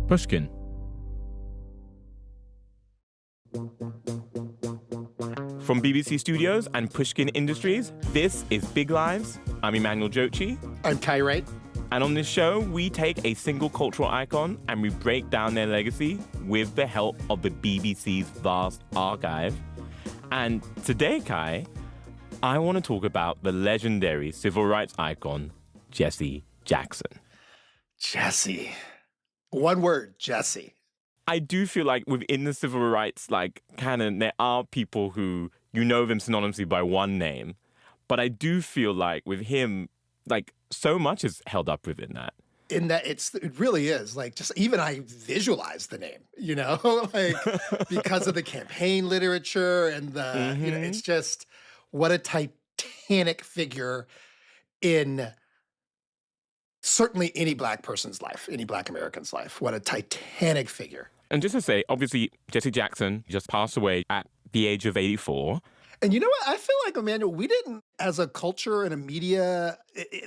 Pushkin. From BBC Studios and Pushkin Industries, this is Big Lives. I'm Emmanuel Dzotsi. I'm Kai, Wright. And on this show, we take a single cultural icon and we break down their legacy with the help of the BBC's vast archive. And today, Kai, I want to talk about the legendary civil rights icon, Jesse Jackson. Jesse. One word, Jesse. I do feel like within the civil rights canon, there are people who you know them synonymously by one name. But I do feel like with him, so much is held up within that. In that it really is just even I visualize the name, because of the campaign literature and the, it's just what a titanic figure in certainly any Black person's life, any Black American's life. What a titanic figure. And just to say, obviously, Jesse Jackson just passed away at the age of 84. And you know what? I feel like, Emmanuel, we didn't, as a culture and a media,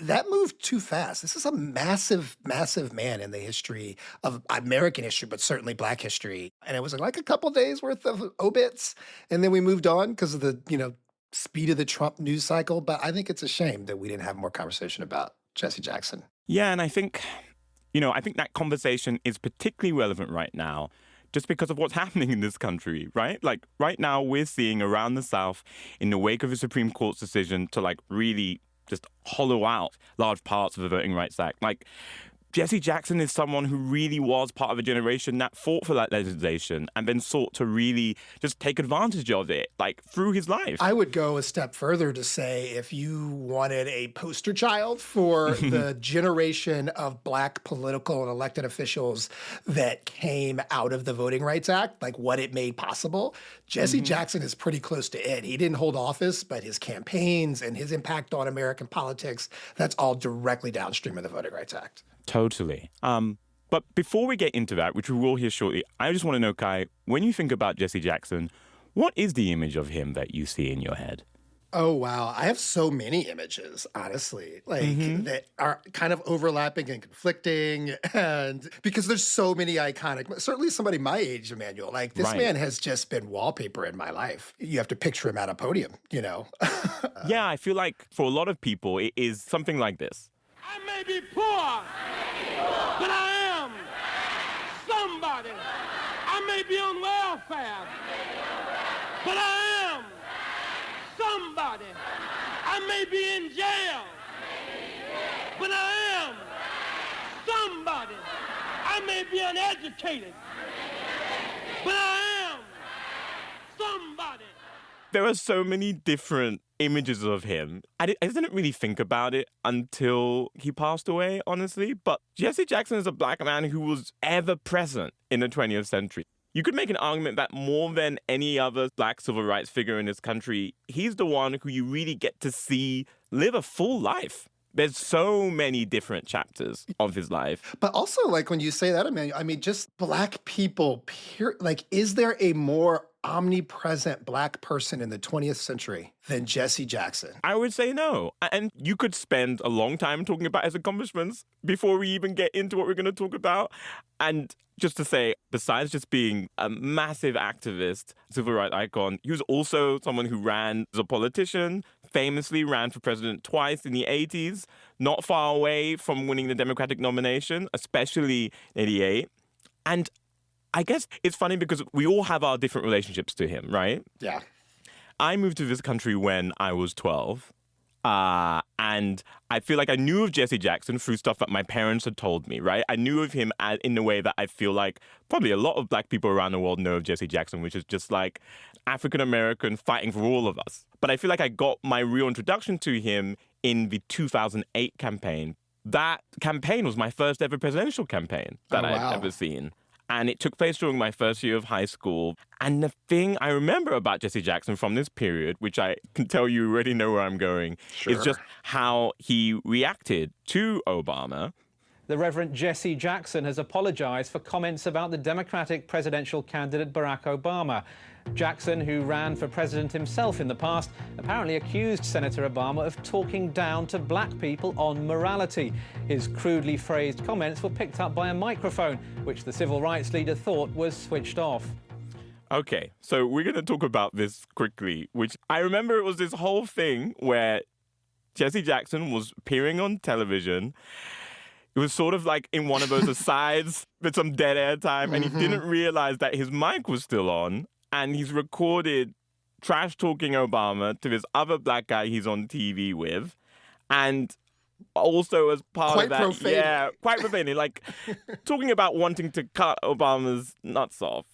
that moved too fast. This is a massive, massive man in the history of American history, but certainly Black history. And it was like a couple days worth of obits. And then we moved on because of the, speed of the Trump news cycle. But I think it's a shame that we didn't have more conversation about Jesse Jackson. Yeah, and I think that conversation is particularly relevant right now just because of what's happening in this country, right? Right now we're seeing around the South in the wake of the Supreme Court's decision to really just hollow out large parts of the Voting Rights Act. Jesse Jackson is someone who really was part of a generation that fought for that legislation and then sought to really just take advantage of it, through his life. I would go a step further to say if you wanted a poster child for the generation of Black political and elected officials that came out of the Voting Rights Act, what it made possible, Jesse Jackson is pretty close to it. He didn't hold office, but his campaigns and his impact on American politics, that's all directly downstream of the Voting Rights Act. Totally. But before we get into that, which we will hear shortly, I just want to know, Kai, when you think about Jesse Jackson, what is the image of him that you see in your head? Oh, wow. I have so many images, honestly, that are kind of overlapping and conflicting. And because there's so many iconic, certainly somebody my age, Emmanuel, this Right. man has just been wallpaper in my life. You have to picture him at a podium, Yeah, I feel like for a lot of people, it is something like this. I may be poor, but I am somebody. I may be on welfare, but I am somebody. I may be in jail, but I am somebody. I may be uneducated, but I am somebody. There are so many different images of him. I didn't really think about it until he passed away, honestly. But Jesse Jackson is a Black man who was ever present in the 20th century. You could make an argument that more than any other Black civil rights figure in this country, he's the one who you really get to see live a full life. There's so many different chapters of his life. But also, when you say that, Emmanuel, just Black people, is there a more omnipresent Black person in the 20th century than Jesse Jackson? I would say no. And you could spend a long time talking about his accomplishments before we even get into what we're going to talk about. And just to say, besides just being a massive activist, civil rights icon, he was also someone who ran as a politician, famously ran for president twice in the 80s, not far away from winning the Democratic nomination, especially in 88. And I guess it's funny because we all have our different relationships to him, right? Yeah. I moved to this country when I was 12. And I feel like I knew of Jesse Jackson through stuff that my parents had told me, right? I knew of him in the way that I feel like probably a lot of Black people around the world know of Jesse Jackson, which is just African-American fighting for all of us. But I feel like I got my real introduction to him in the 2008 campaign. That campaign was my first ever presidential campaign that I'd ever seen. And it took place during my first year of high school. And the thing I remember about Jesse Jackson from this period, which I can tell you already know where I'm going, is just how he reacted to Obama. The Reverend Jesse Jackson has apologized for comments about the Democratic presidential candidate Barack Obama. Jackson, who ran for president himself in the past, apparently accused Senator Obama of talking down to black people on morality. His crudely phrased comments were picked up by a microphone, which the civil rights leader thought was switched off. Okay, so we're going to talk about this quickly, which I remember it was this whole thing where Jesse Jackson was appearing on television. It was sort of like in one of those asides with some dead air time, and he didn't realize that his mic was still on, and he's recorded trash talking Obama to this other black guy he's on TV with, and also as part Quite of that, profane. yeah, quite profane, like talking about wanting to cut Obama's nuts off.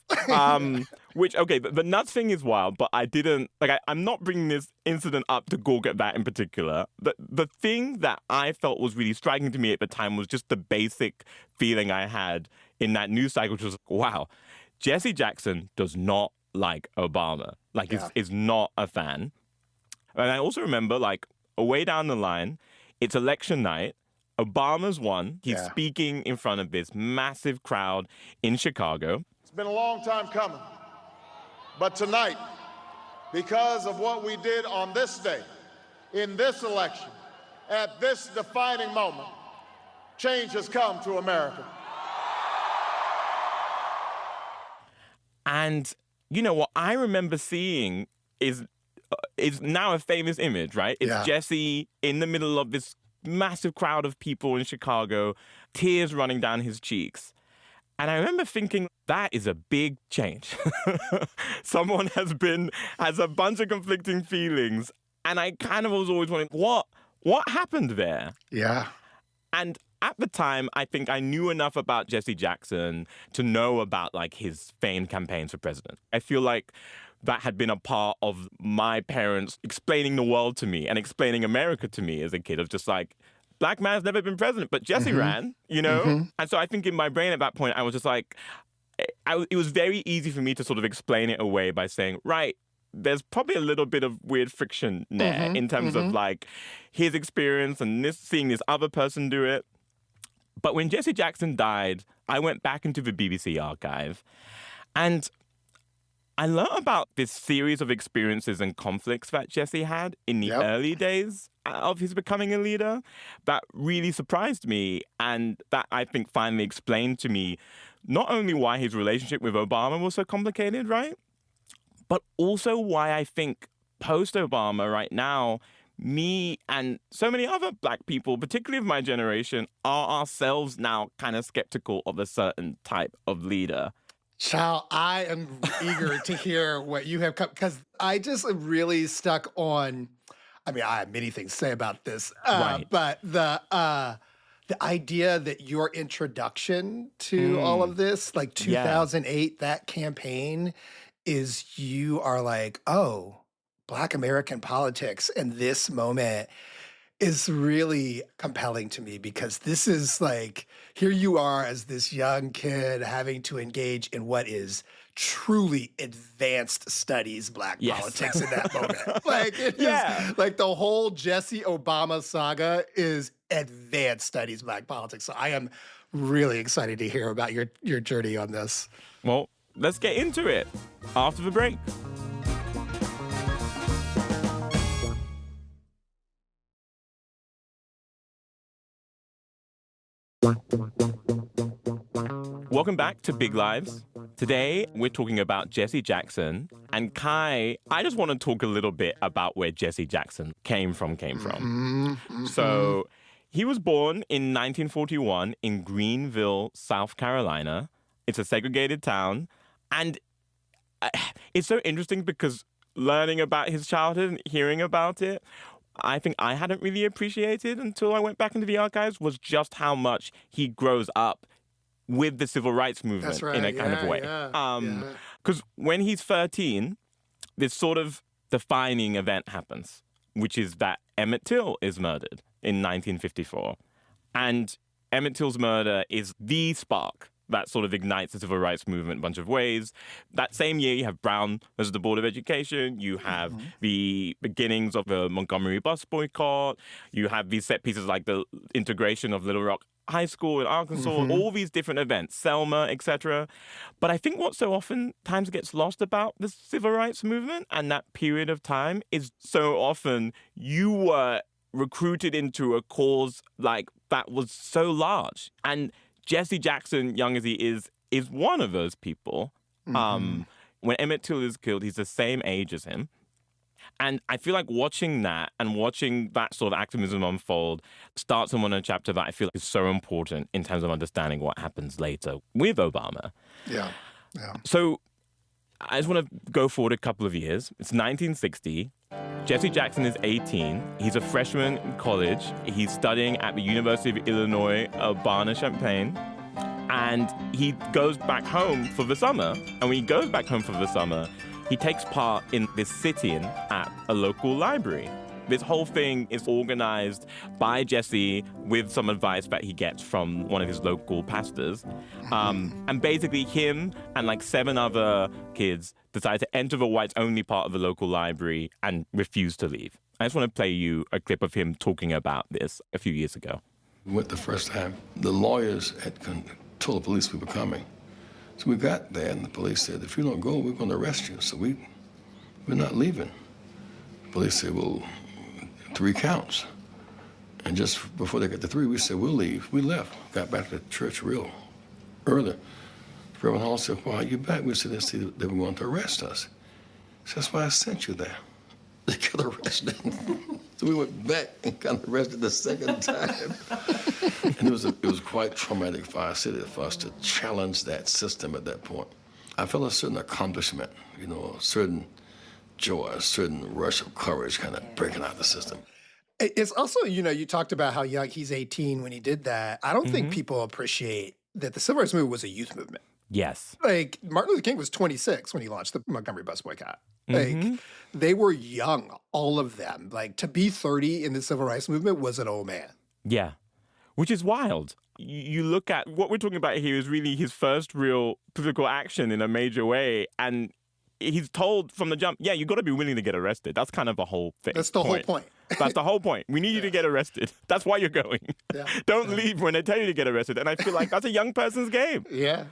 Which, okay, the nuts thing is wild, but I didn't, like, I'm not bringing this incident up to gawk at that in particular. The thing that I felt was really striking to me at the time was just the basic feeling I had in that news cycle, which was, wow, Jesse Jackson does not like Obama. Like, is not a fan. And I also remember, like, way down the line, it's election night. Obama's won. He's speaking in front of this massive crowd in Chicago. It's been a long time coming. But tonight, because of what we did on this day, in this election, at this defining moment, change has come to America. And, you know, what I remember seeing is now a famous image, right? It's Jesse in the middle of this massive crowd of people in Chicago, tears running down his cheeks. And I remember thinking, that is a big change. Someone has a bunch of conflicting feelings. And I kind of was always wondering, what happened there? Yeah. And at the time, I think I knew enough about Jesse Jackson to know about, like, his famed campaigns for president. I feel like that had been a part of my parents explaining the world to me and explaining America to me as a kid, of just like, black man's never been president, but Jesse ran, you know? And so I think in my brain at that point, I was just like, it was very easy for me to sort of explain it away by saying, right, there's probably a little bit of weird friction there in terms of, like, his experience and seeing this other person do it. But when Jesse Jackson died, I went back into the BBC archive, and I learned about this series of experiences and conflicts that Jesse had in the early days of his becoming a leader that really surprised me, and that I think finally explained to me not only why his relationship with Obama was so complicated, right? But also why I think post-Obama right now, me and so many other black people, particularly of my generation, are ourselves now kind of skeptical of a certain type of leader. Child, I am eager to hear what you have come, because I just am really stuck on, I mean, I have many things to say about this, Right. but the idea that your introduction to all of this, like 2008, that campaign, is you are like, oh, Black American politics in this moment is really compelling to me, because this is like, here you are as this young kid having to engage in what is truly advanced studies Black politics in that moment. Like, it is, like, the whole Jesse Obama saga is advanced studies Black politics. So I am really excited to hear about your journey on this. Well, let's get into it after the break. Welcome back to Big Lives. Today, we're talking about Jesse Jackson. And Kai, I just want to talk a little bit about where Jesse Jackson came from. So, he was born in 1941 in Greenville, South Carolina. It's a segregated town. And it's so interesting because learning about his childhood and hearing about it, I think I hadn't really appreciated until I went back into the archives, was just how much he grows up with the civil rights movement in a kind of way. Because when he's 13, this sort of defining event happens, which is that Emmett Till is murdered in 1954. And Emmett Till's murder is the spark that sort of ignites the civil rights movement in a bunch of ways. That same year, you have Brown as the Board of Education. You have the beginnings of the Montgomery bus boycott. You have these set pieces like the integration of Little Rock high school in Arkansas, all these different events, Selma, etc. But I think what so often times gets lost about the civil rights movement and that period of time is so often you were recruited into a cause like that was so large. And Jesse Jackson, young as he is one of those people. When Emmett Till is killed, he's the same age as him. And I feel like watching that and watching that sort of activism unfold starts someone on a chapter that I feel is so important in terms of understanding what happens later with Obama. Yeah. So I just want to go forward a couple of years. It's 1960. Jesse Jackson is 18. He's a freshman in college. He's studying at the University of Illinois, Urbana-Champaign. And he goes back home for the summer. And when he goes back home for the summer, he takes part in this sit-in at a local library. This whole thing is organized by Jesse with some advice that he gets from one of his local pastors. And basically him and like 7 other kids decide to enter the whites-only part of the local library and refuse to leave. I just want to play you a clip of him talking about this a few years ago. We went the first time. The lawyers had told the police we were coming. So we got there, and the police said, if you don't go, we're going to arrest you. So we're not leaving. The police said, well, 3 counts. And just before they got to 3, we said, we'll leave. We left, got back to church real early. Reverend Hall said, why are you back? We said, they were going to arrest us. So that's why I sent you there. They got arrested. So we went back and got arrested the second time. And it was quite traumatic for our city, for us to challenge that system at that point. I felt a certain accomplishment, a certain joy, a certain rush of courage kind of breaking out the system. It's also, you talked about how young he's 18 when he did that. I don't think people appreciate that the civil rights movement was a youth movement. Yes. Like, Martin Luther King was 26 when he launched the Montgomery bus boycott. Like, they were young, all of them. Like, to be 30 in the civil rights movement was an old man. Yeah. Which is wild. You look at what we're talking about here is really his first real political action in a major way. And he's told from the jump, you got to be willing to get arrested. That's kind of the whole thing. That's the whole point. That's the whole point. We need you to get arrested. That's why you're going. Yeah. Don't leave when they tell you to get arrested. And I feel like that's a young person's game. Yeah.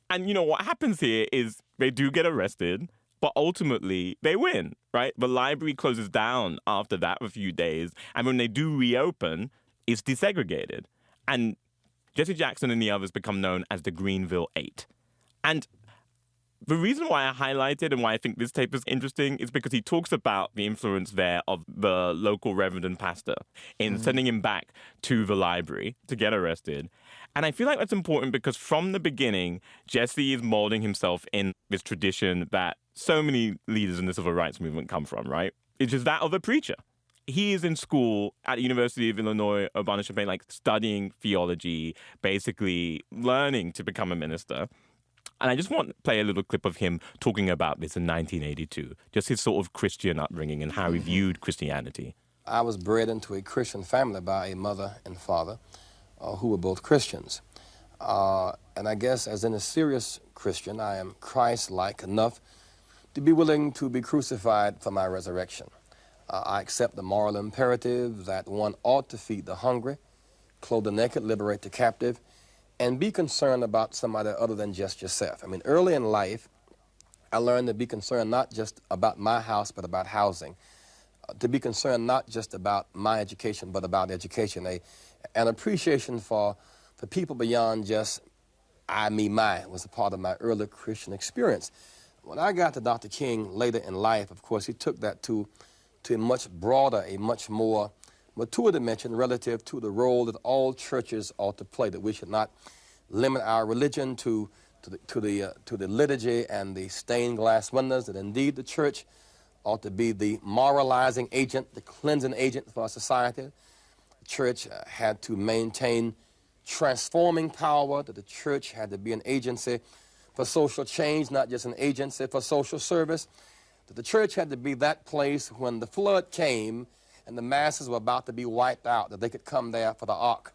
And what happens here is they do get arrested, but ultimately they win, right? The library closes down after that a few days. And when they do reopen, it's desegregated. And Jesse Jackson and the others become known as the Greenville 8. And the reason why I highlighted and why I think this tape is interesting is because he talks about the influence there of the local reverend and pastor in sending him back to the library to get arrested. And I feel like that's important because from the beginning, Jesse is molding himself in this tradition that so many leaders in the civil rights movement come from, right? It's just that of a preacher. He is in school at the University of Illinois, Urbana-Champaign, like studying theology, basically learning to become a minister. And I just want to play a little clip of him talking about this in 1982, just his sort of Christian upbringing and how he viewed Christianity. I was bred into a Christian family by a mother and father who were both Christians. And I guess as in a serious Christian, I am Christ-like enough to be willing to be crucified for my resurrection. I accept the moral imperative that one ought to feed the hungry, clothe the naked, liberate the captive, and be concerned about somebody other than just yourself. I mean, early in life, I learned to be concerned not just about my house, but about housing. To be concerned not just about my education, but about education. An appreciation for the people beyond just I, me, my was a part of my early Christian experience. When I got to Dr. King later in life, of course, he took that to a much broader, a much more mature dimension relative to the role that all churches ought to play, that we should not limit our religion to the liturgy and the stained glass windows, that indeed the church ought to be the moralizing agent, the cleansing agent for our society. The church had to maintain transforming power, that the church had to be an agency for social change, not just an agency for social service, that the church had to be that place when the flood came and the masses were about to be wiped out, that they could come there for the ark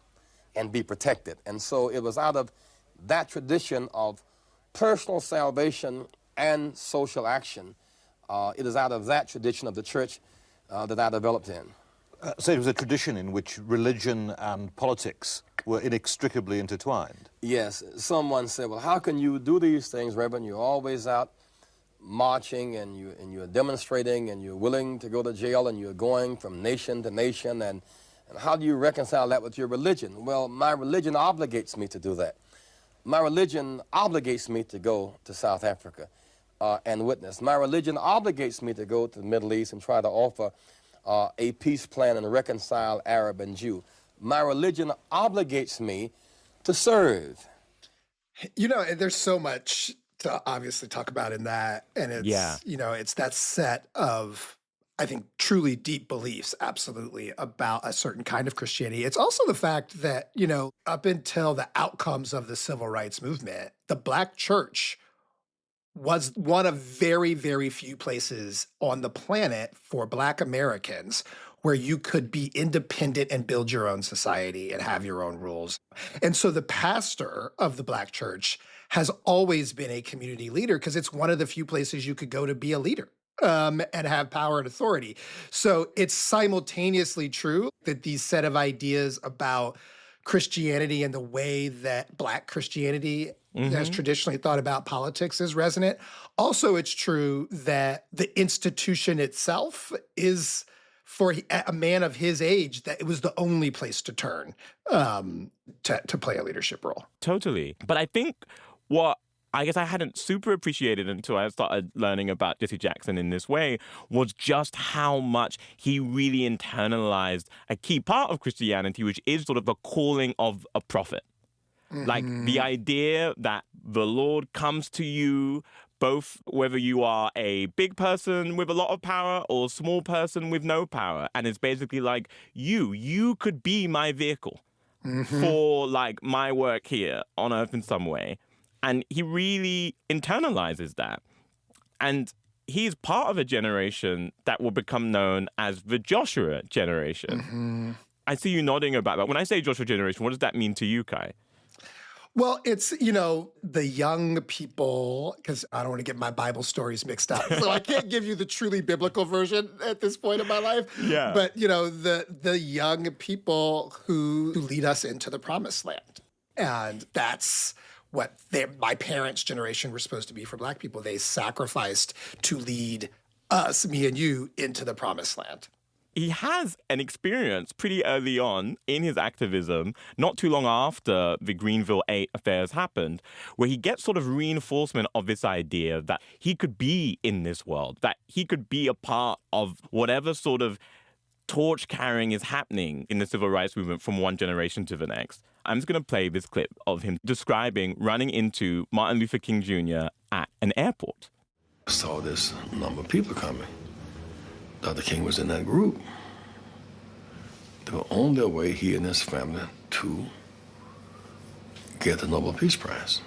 and be protected. And so it was out of that tradition of personal salvation and social action, it is out of that tradition of the church that I developed in. So it was a tradition in which religion and politics were inextricably intertwined. Yes. Someone said, well, how can you do these things, Reverend? You're always out marching and you're demonstrating and you're willing to go to jail and you're going from nation to nation. And how do you reconcile that with your religion? Well, my religion obligates me to do that. My religion obligates me to go to South Africa and witness. My religion obligates me to go to the Middle East and try to offer a peace plan and reconcile Arab and Jew. My religion obligates me to serve. You know, there's so much to obviously talk about in that. And it's, you know, it's that set of, I think, truly deep beliefs, absolutely, about a certain kind of Christianity. It's also the fact that, you know, up until the outcomes of the civil rights movement, the Black church was one of very, very few places on the planet for Black Americans where you could be independent and build your own society and have your own rules. And so the pastor of the Black church has always been a community leader because it's one of the few places you could go to be a leader and have power and authority. So it's simultaneously true that these set of ideas about Christianity and the way that Black Christianity has traditionally thought about politics is resonant. Also, it's true that the institution itself is, for a man of his age, that it was the only place to turn to play a leadership role. Totally. But I think what I guess I hadn't super appreciated until I started learning about Jesse Jackson in this way was just how much he really internalized a key part of Christianity, which is sort of the calling of a prophet. Like the idea that the Lord comes to you, both whether you are a big person with a lot of power or a small person with no power. And it's basically like, you could be my vehicle for like my work here on earth in some way. And he really internalizes that. And he's part of a generation that will become known as the Joshua generation. I see you nodding about that. When I say Joshua generation, what does that mean to you, Kai? Well, it's, you know, the young people, because I don't want to get my Bible stories mixed up, so I can't give you the truly biblical version at this point in my life. Yeah. But, you know, the young people who lead us into the promised land. And that's what my parents' generation were supposed to be for Black people. They sacrificed to lead us, me and you, into the promised land. He has an experience pretty early on in his activism, not too long after the Greenville 8 affairs happened, where he gets sort of reinforcement of this idea that he could be in this world, that he could be a part of whatever sort of torch carrying is happening in the civil rights movement from one generation to the next. I'm just going to play this clip of him describing running into Martin Luther King Jr. at an airport. I saw this number of people coming. Dr. King was in that group. They were on their way, he and his family, to get the Nobel Peace Prize.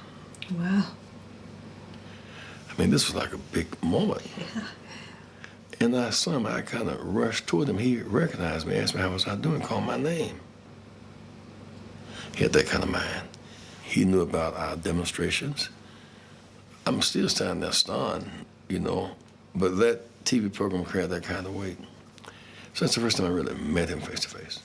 Wow. I mean, this was like a big moment. Yeah. And I saw him, I kind of rushed toward him. He recognized me, asked me how was I doing, called my name. He had that kind of mind. He knew about our demonstrations. I'm still standing there stunned, you know, but that TV program carried that kind of weight. So that's the first time I really met him face to face.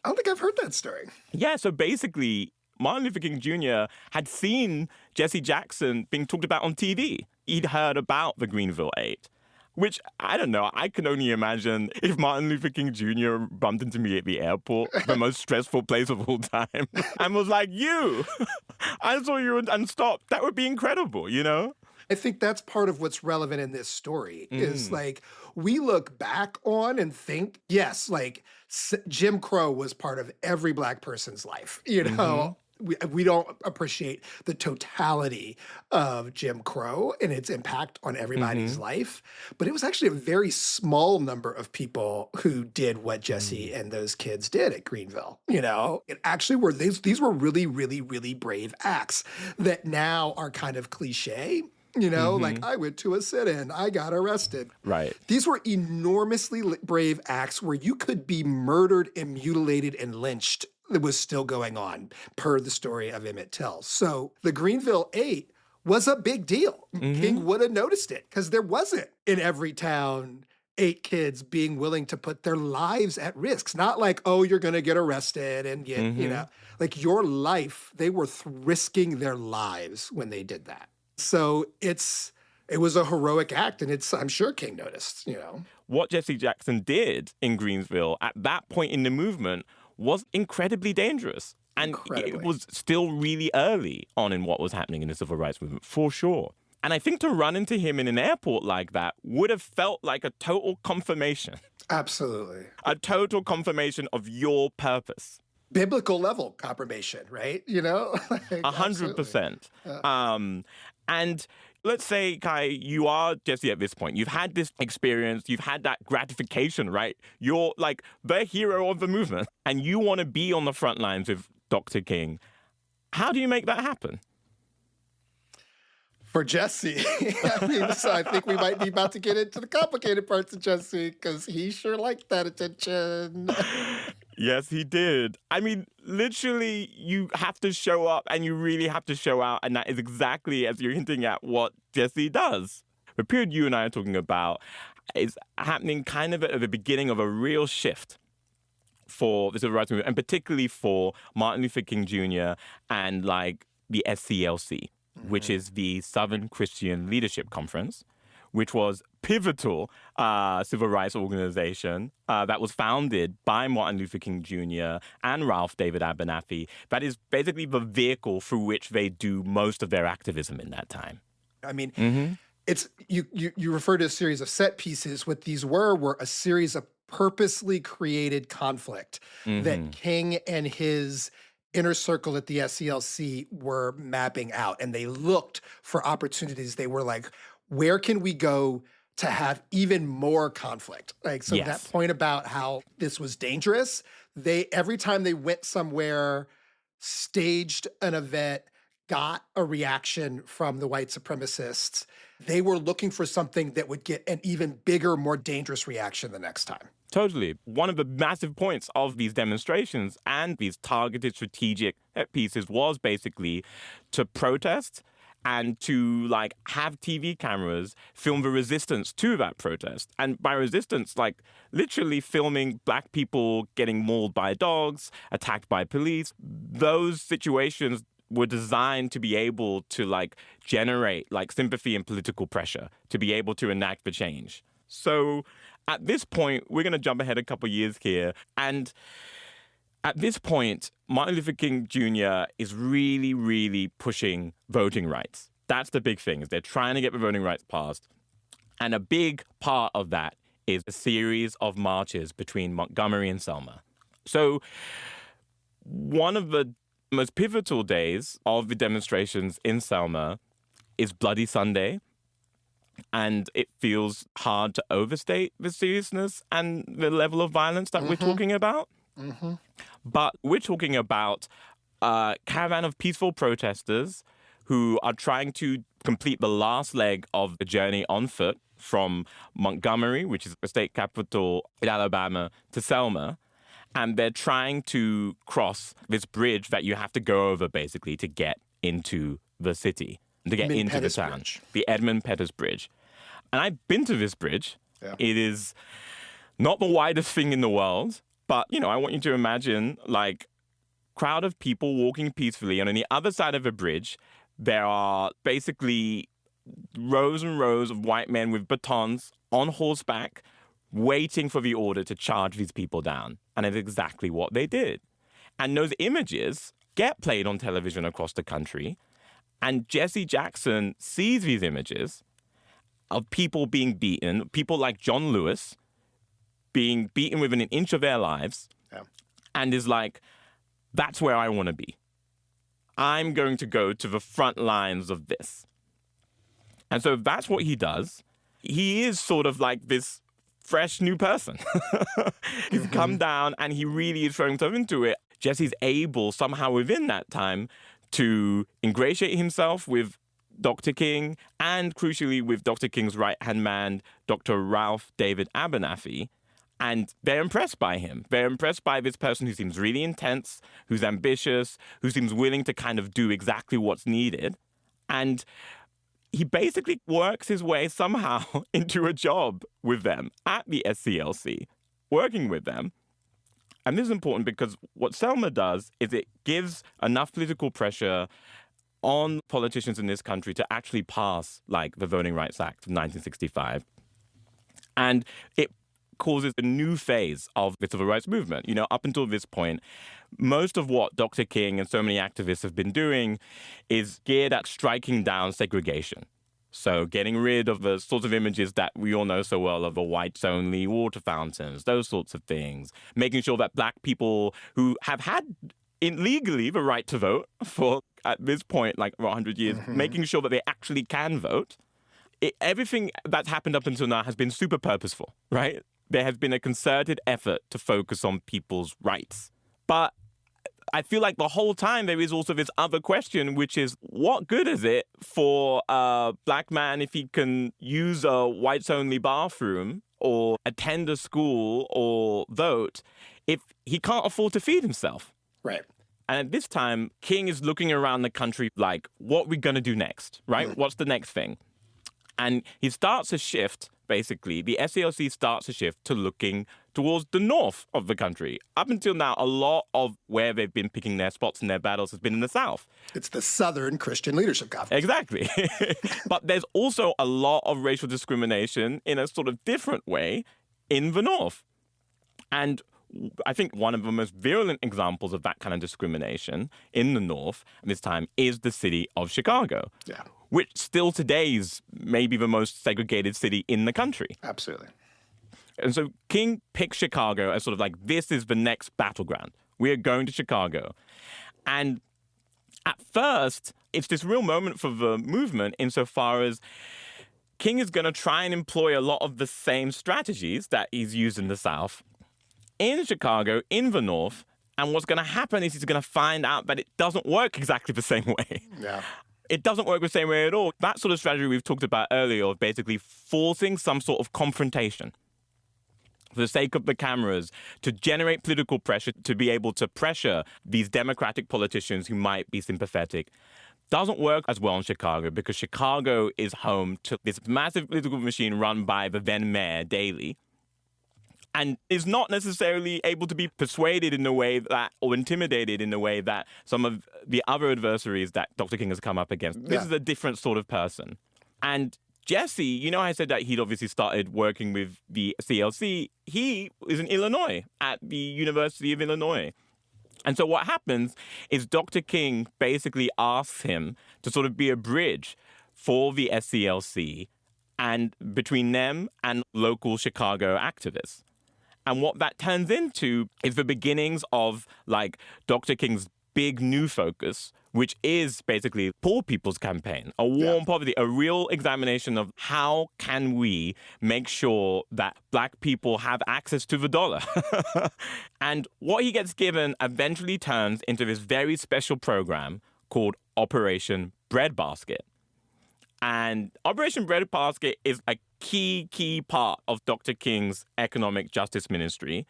I don't think I've heard that story. Yeah, so basically, Martin Luther King Jr. had seen Jesse Jackson being talked about on TV. He'd heard about the Greenville 8, which, I don't know, I can only imagine if Martin Luther King Jr. bumped into me at the airport, the most stressful place of all time, and was like, I saw you and stopped. That would be incredible, you know? I think that's part of what's relevant in this story is like we look back on and think, yes, like Jim Crow was part of every Black person's life. You know, we don't appreciate the totality of Jim Crow and its impact on everybody's life. But it was actually a very small number of people who did what Jesse and those kids did at Greenville. You know, it actually were these were really, really, really brave acts that now are kind of cliche. You know, like I went to a sit-in, I got arrested. Right. These were enormously brave acts where you could be murdered and mutilated and lynched. That was still going on, per the story of Emmett Till. So the Greenville 8 was a big deal. King would have noticed it because there wasn't in every town 8 kids being willing to put their lives at risk. Not like, oh, you're going to get arrested and get, like your life, they were risking their lives when they did that. So it was a heroic act, and I'm sure King noticed, What Jesse Jackson did in Greensville at that point in the movement was incredibly dangerous. And it was still really early on in what was happening in the civil rights movement, for sure. And I think to run into him in an airport like that would have felt like a total confirmation. Absolutely. A total confirmation of your purpose. Biblical level confirmation, right? 100%. And let's say, Kai, you are Jesse at this point. You've had this experience. You've had that gratification, right? You're like the hero of the movement, and you want to be on the front lines with Dr. King. How do you make that happen? For Jesse, so I think we might be about to get into the complicated parts of Jesse, because he sure liked that attention. Yes, he did. I mean, literally, you have to show up and you really have to show out. And that is exactly, as you're hinting at, what Jesse does. The period you and I are talking about is happening kind of at the beginning of a real shift for the civil rights movement, and particularly for Martin Luther King Jr. and like the SCLC, which is the Southern Christian Leadership Conference, which was pivotal civil rights organization that was founded by Martin Luther King Jr. and Ralph David Abernathy. That is basically the vehicle through which they do most of their activism in that time. I mean, it's you refer to a series of set pieces. What these were a series of purposely created conflict that King and his inner circle at the SCLC were mapping out, and they looked for opportunities. They were like, where can we go to have even more conflict? Like, so that point about how this was dangerous, every time they went somewhere, staged an event, got a reaction from the white supremacists, they were looking for something that would get an even bigger, more dangerous reaction the next time. Totally. One of the massive points of these demonstrations and these targeted strategic pieces was basically to protest and to like have TV cameras film the resistance to that protest. And by resistance, like literally filming Black people getting mauled by dogs, attacked by police. Those situations were designed to be able to like generate like sympathy and political pressure to be able to enact the change. So at this point, we're going to jump ahead a couple years here. And at this point, Martin Luther King Jr. is really, really pushing voting rights. That's the big thing, is they're trying to get the voting rights passed. And a big part of that is a series of marches between Montgomery and Selma. So one of the most pivotal days of the demonstrations in Selma is Bloody Sunday. And it feels hard to overstate the seriousness and the level of violence that we're talking about. But we're talking about a caravan of peaceful protesters who are trying to complete the last leg of the journey on foot from Montgomery, which is the state capital in Alabama, to Selma. And they're trying to cross this bridge that you have to go over, basically, to get into the city, to get into the town. The Edmund Pettus Bridge. And I've been to this bridge. Yeah. It is not the widest thing in the world, but, you know, I want you to imagine, like, crowd of people walking peacefully, and on the other side of the bridge, there are basically rows and rows of white men with batons on horseback waiting for the order to charge these people down. And it's exactly what they did. And those images get played on television across the country. And Jesse Jackson sees these images of people being beaten, people like John Lewis being beaten within an inch of their lives, and is like, that's where I want to be. I'm going to go to the front lines of this. And so that's what he does. He is sort of like this fresh new person. He's come down and he really is throwing himself into it. Jesse's able somehow within that time to ingratiate himself with Dr. King and, crucially, with Dr. King's right-hand man, Dr. Ralph David Abernathy. And they're impressed by him. They're impressed by this person who seems really intense, who's ambitious, who seems willing to kind of do exactly what's needed. And he basically works his way somehow into a job with them at the SCLC, working with them. And this is important because what Selma does is it gives enough political pressure on politicians in this country to actually pass, like, the Voting Rights Act of 1965. And it causes a new phase of the civil rights movement. You know, up until this point, most of what Dr. King and so many activists have been doing is geared at striking down segregation. So getting rid of the sorts of images that we all know so well of the whites-only water fountains, those sorts of things. Making sure that black people who have had legally the right to vote for, at this point, like 100 years, making sure that they actually can vote. Everything that's happened up until now has been super purposeful, right? There has been a concerted effort to focus on people's rights. But I feel like the whole time there is also this other question, which is, what good is it for a black man if he can use a whites-only bathroom or attend a school or vote if he can't afford to feed himself? Right. And at this time, King is looking around the country like, what are we going to do next, right? What's the next thing? And he starts a shift, basically. The SCLC starts a shift to looking towards the north of the country. Up until now, a lot of where they've been picking their spots and their battles has been in the south. It's the Southern Christian Leadership Conference. Exactly. But there's also a lot of racial discrimination in a sort of different way in the north. And I think one of the most virulent examples of that kind of discrimination in the north at this time is the city of Chicago. Yeah. Which still today is maybe the most segregated city in the country. Absolutely. And so King picked Chicago as sort of like, this is the next battleground. We are going to Chicago. And at first, it's this real moment for the movement insofar as King is going to try and employ a lot of the same strategies that he's used in the South in Chicago, in the North. And what's going to happen is he's going to find out that it doesn't work exactly the same way. Yeah. It doesn't work the same way at all. That sort of strategy we've talked about earlier of basically forcing some sort of confrontation for the sake of the cameras to generate political pressure, to be able to pressure these Democratic politicians who might be sympathetic, doesn't work as well in Chicago because Chicago is home to this massive political machine run by the then mayor, Daley, and is not necessarily able to be persuaded in a way that, or intimidated in a way that some of the other adversaries that Dr. King has come up against. This is a different sort of person. And Jesse, you know, I said that he'd obviously started working with the CLC. He is in Illinois, at the University of Illinois. And so what happens is Dr. King basically asks him to sort of be a bridge for the SCLC and between them and local Chicago activists. And what that turns into is the beginnings of, like, Dr. King's big new focus, which is basically Poor People's Campaign, a war on poverty, a real examination of how can we make sure that black people have access to the dollar. And what he gets given eventually turns into this very special program called Operation Breadbasket. And Operation Breadbasket is a key part of Dr. King's economic justice ministry.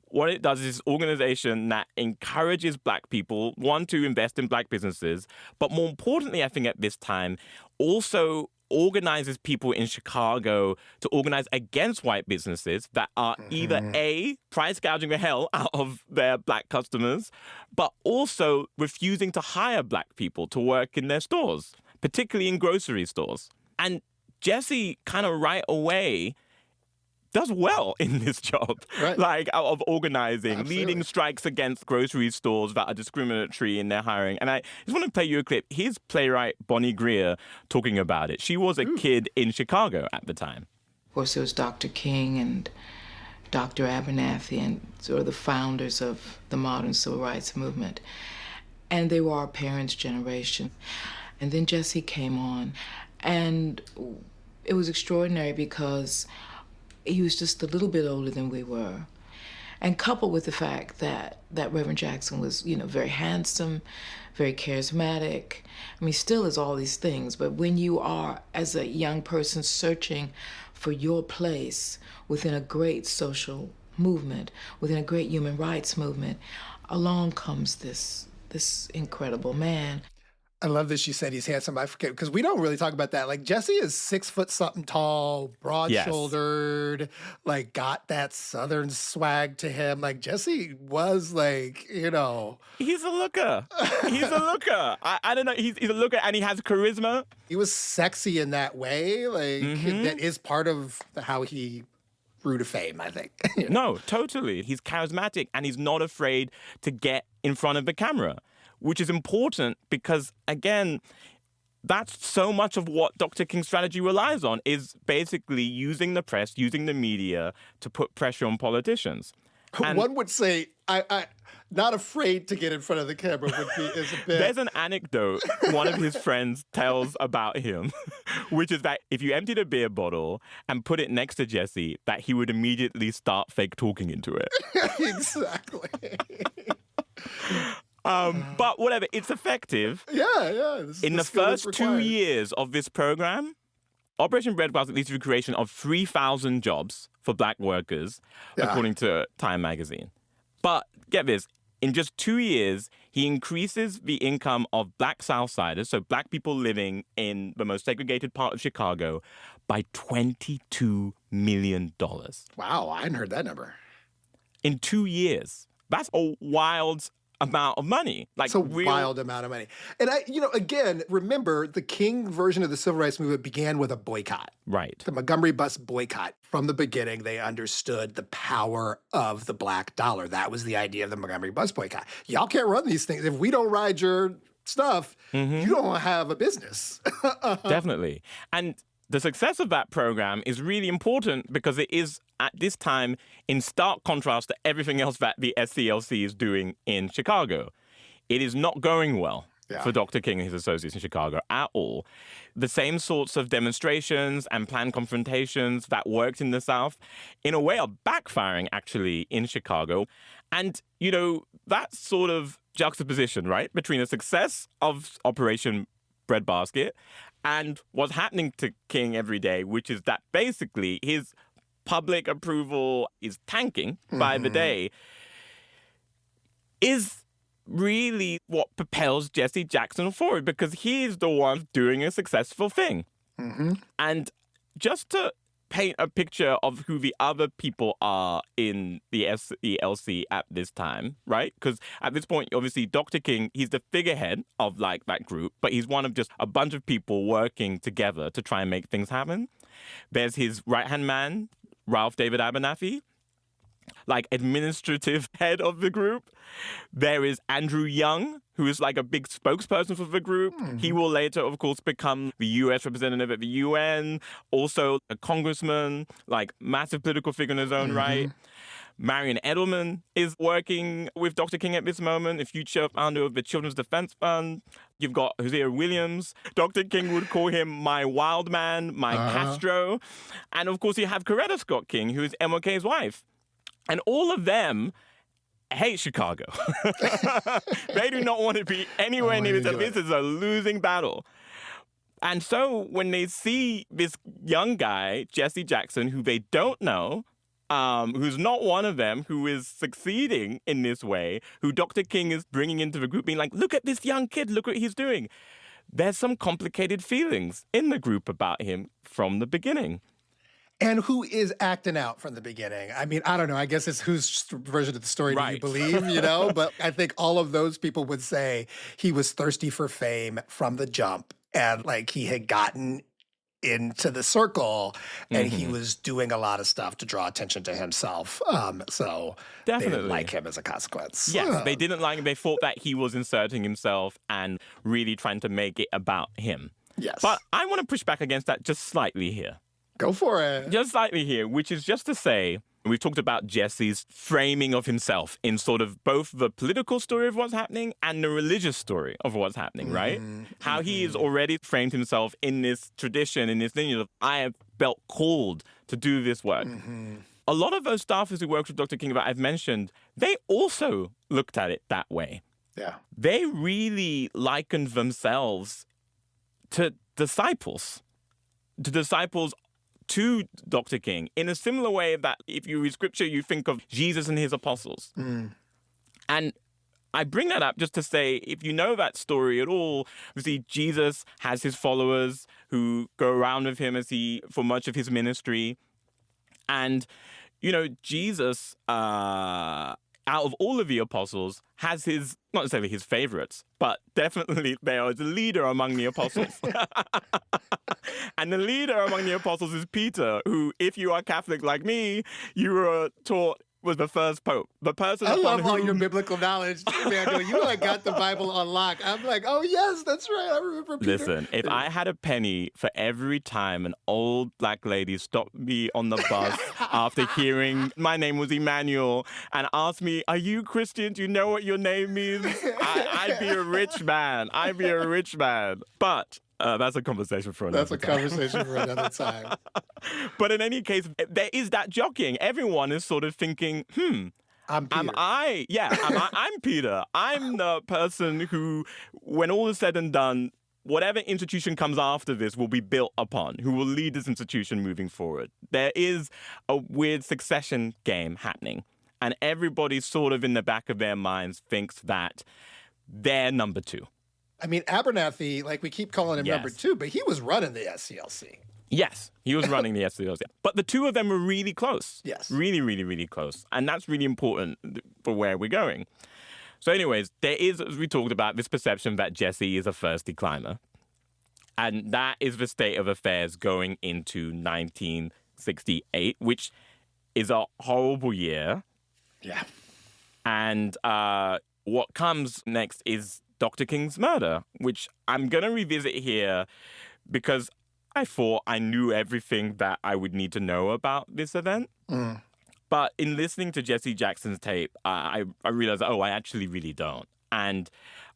What it does is an organization that encourages black people, one, to invest in black businesses, but more importantly, I think at this time, also organizes people in Chicago to organize against white businesses that are either A, price gouging the hell out of their black customers, but also refusing to hire black people to work in their stores, particularly in grocery stores. And Jesse kind of right away does well in this job, like of organizing, leading strikes against grocery stores that are discriminatory in their hiring. And I just want to play you a clip. Here's playwright Bonnie Greer talking about it. She was a kid in Chicago at the time. Of course, there was Dr. King and Dr. Abernathy and sort of the founders of the modern civil rights movement. And they were our parents' generation. And then Jesse came on. And it was extraordinary because he was just a little bit older than we were. And coupled with the fact that Reverend Jackson was, very handsome, very charismatic. I mean, still is all these things, but when you are, as a young person, searching for your place within a great social movement, within a great human rights movement, along comes this incredible man. I love that she said he's handsome. I forget, because we don't really talk about that. Like, Jesse is 6 foot something tall, broad shouldered, like got that Southern swag to him. Like, Jesse was like, He's a looker. He's a looker. I don't know. He's a looker, and he has charisma. He was sexy in that way. Like, that is part of how he grew to fame, I think. No, totally. He's charismatic, and he's not afraid to get in front of the camera, which is important because, again, that's so much of what Dr. King's strategy relies on, is basically using the press, using the media to put pressure on politicians. And one would say, I not afraid to get in front of the camera is a bit... There's an anecdote one of his friends tells about him, which is that if you emptied a beer bottle and put it next to Jesse, that he would immediately start fake talking into it. Exactly. But whatever, it's effective. Yeah. In the first 2 years of this program, Operation Breadbasket leads to the creation of 3,000 jobs for black workers, according to Time magazine. But get this, in just 2 years, he increases the income of black Southsiders, so black people living in the most segregated part of Chicago, by $22 million. Wow, I hadn't heard that number. In 2 years. That's a wild amount of money. It's a wild amount of money. And again, remember, the King version of the civil rights movement began with a boycott. Right. The Montgomery bus boycott. From the beginning, they understood the power of the black dollar. That was the idea of the Montgomery bus boycott. Y'all can't run these things. If we don't ride your stuff, you don't have a business. Definitely. And the success of that program is really important because it is, at this time, in stark contrast to everything else that the SCLC is doing in Chicago. It is not going well for Dr. King and his associates in Chicago at all. The same sorts of demonstrations and planned confrontations that worked in the South, in a way, are backfiring, actually, in Chicago. And, that sort of juxtaposition, right, between the success of Operation Breadbasket and what's happening to King every day, which is that basically his public approval is tanking by the day, is really what propels Jesse Jackson forward, because he's the one doing a successful thing. And just to paint a picture of who the other people are in the SCLC at this time, right? Because at this point, obviously, Dr. King, he's the figurehead of that group, but he's one of just a bunch of people working together to try and make things happen. There's his right-hand man, Ralph David Abernathy, administrative head of the group. There is Andrew Young, who is a big spokesperson for the group. He will later, of course, become the U.S. representative at the UN, also a congressman, massive political figure in his own right. Marion Edelman is working with Dr. King at this moment, a future founder of the Children's Defense Fund. You've got Hosea Williams. Dr. King would call him my wild man, my Castro. And, of course, you have Coretta Scott King, who is MLK's wife. And all of them hate Chicago. They do not want to be anywhere near this. This is a losing battle. And so when they see this young guy, Jesse Jackson, who they don't know, who's not one of them, who is succeeding in this way, who Dr. King is bringing into the group, being like, look at this young kid, look what he's doing. There's some complicated feelings in the group about him from the beginning. And who is acting out from the beginning? I mean, I don't know. I guess it's whose version of the story do you believe, But I think all of those people would say he was thirsty for fame from the jump. And he had gotten into the circle and he was doing a lot of stuff to draw attention to himself. So they didn't like him as a consequence. Yes, they didn't like him. They thought that he was inserting himself and really trying to make it about him. Yes. But I want to push back against that just slightly here. Go for it. Just slightly here, which is just to say, we've talked about Jesse's framing of himself in sort of both the political story of what's happening and the religious story of what's happening, right? How he has already framed himself in this tradition, in this lineage of, I have felt called to do this work. A lot of those staffers who worked with Dr. King that I've mentioned, they also looked at it that way. Yeah. They really likened themselves to disciples to Dr. King in a similar way that if you read scripture, you think of Jesus and his apostles. And I bring that up just to say, if you know that story at all, you see Jesus has his followers who go around with him for much of his ministry. And, Jesus, out of all of the apostles, has his, not necessarily his favorites, but definitely there is a leader among the apostles. And the leader among the apostles is Peter, who, if you are Catholic like me, you were taught was the first pope. The person I upon love all whom... your biblical knowledge, Emmanuel. You got the Bible on lock. I'm like, oh, yes, that's right. I remember Peter. Listen, if I had a penny for every time an old black lady stopped me on the bus after hearing my name was Emmanuel and asked me, are you Christian? Do you know what your name means? I'd be a rich man. I'd be a rich man. But... that's a conversation for another time. Conversation for another time. But in any case, there is that jockeying. Everyone is sort of thinking, I'm Peter. I'm Peter. I'm the person who, when all is said and done, whatever institution comes after this will be built upon, who will lead this institution moving forward. There is a weird succession game happening. And everybody sort of in the back of their minds thinks that they're number two. I mean, Abernathy, we keep calling him number two, but he was running the SCLC. Yes, he was running the SCLC. But the two of them were really close. Yes. Really, really, really close. And that's really important for where we're going. So anyways, there is, as we talked about, this perception that Jesse is a thirsty climber. And that is the state of affairs going into 1968, which is a horrible year. Yeah. And what comes next is Dr. King's murder, which I'm going to revisit here because I thought I knew everything that I would need to know about this event. Mm. But in listening to Jesse Jackson's tape, I realized, I actually really don't. And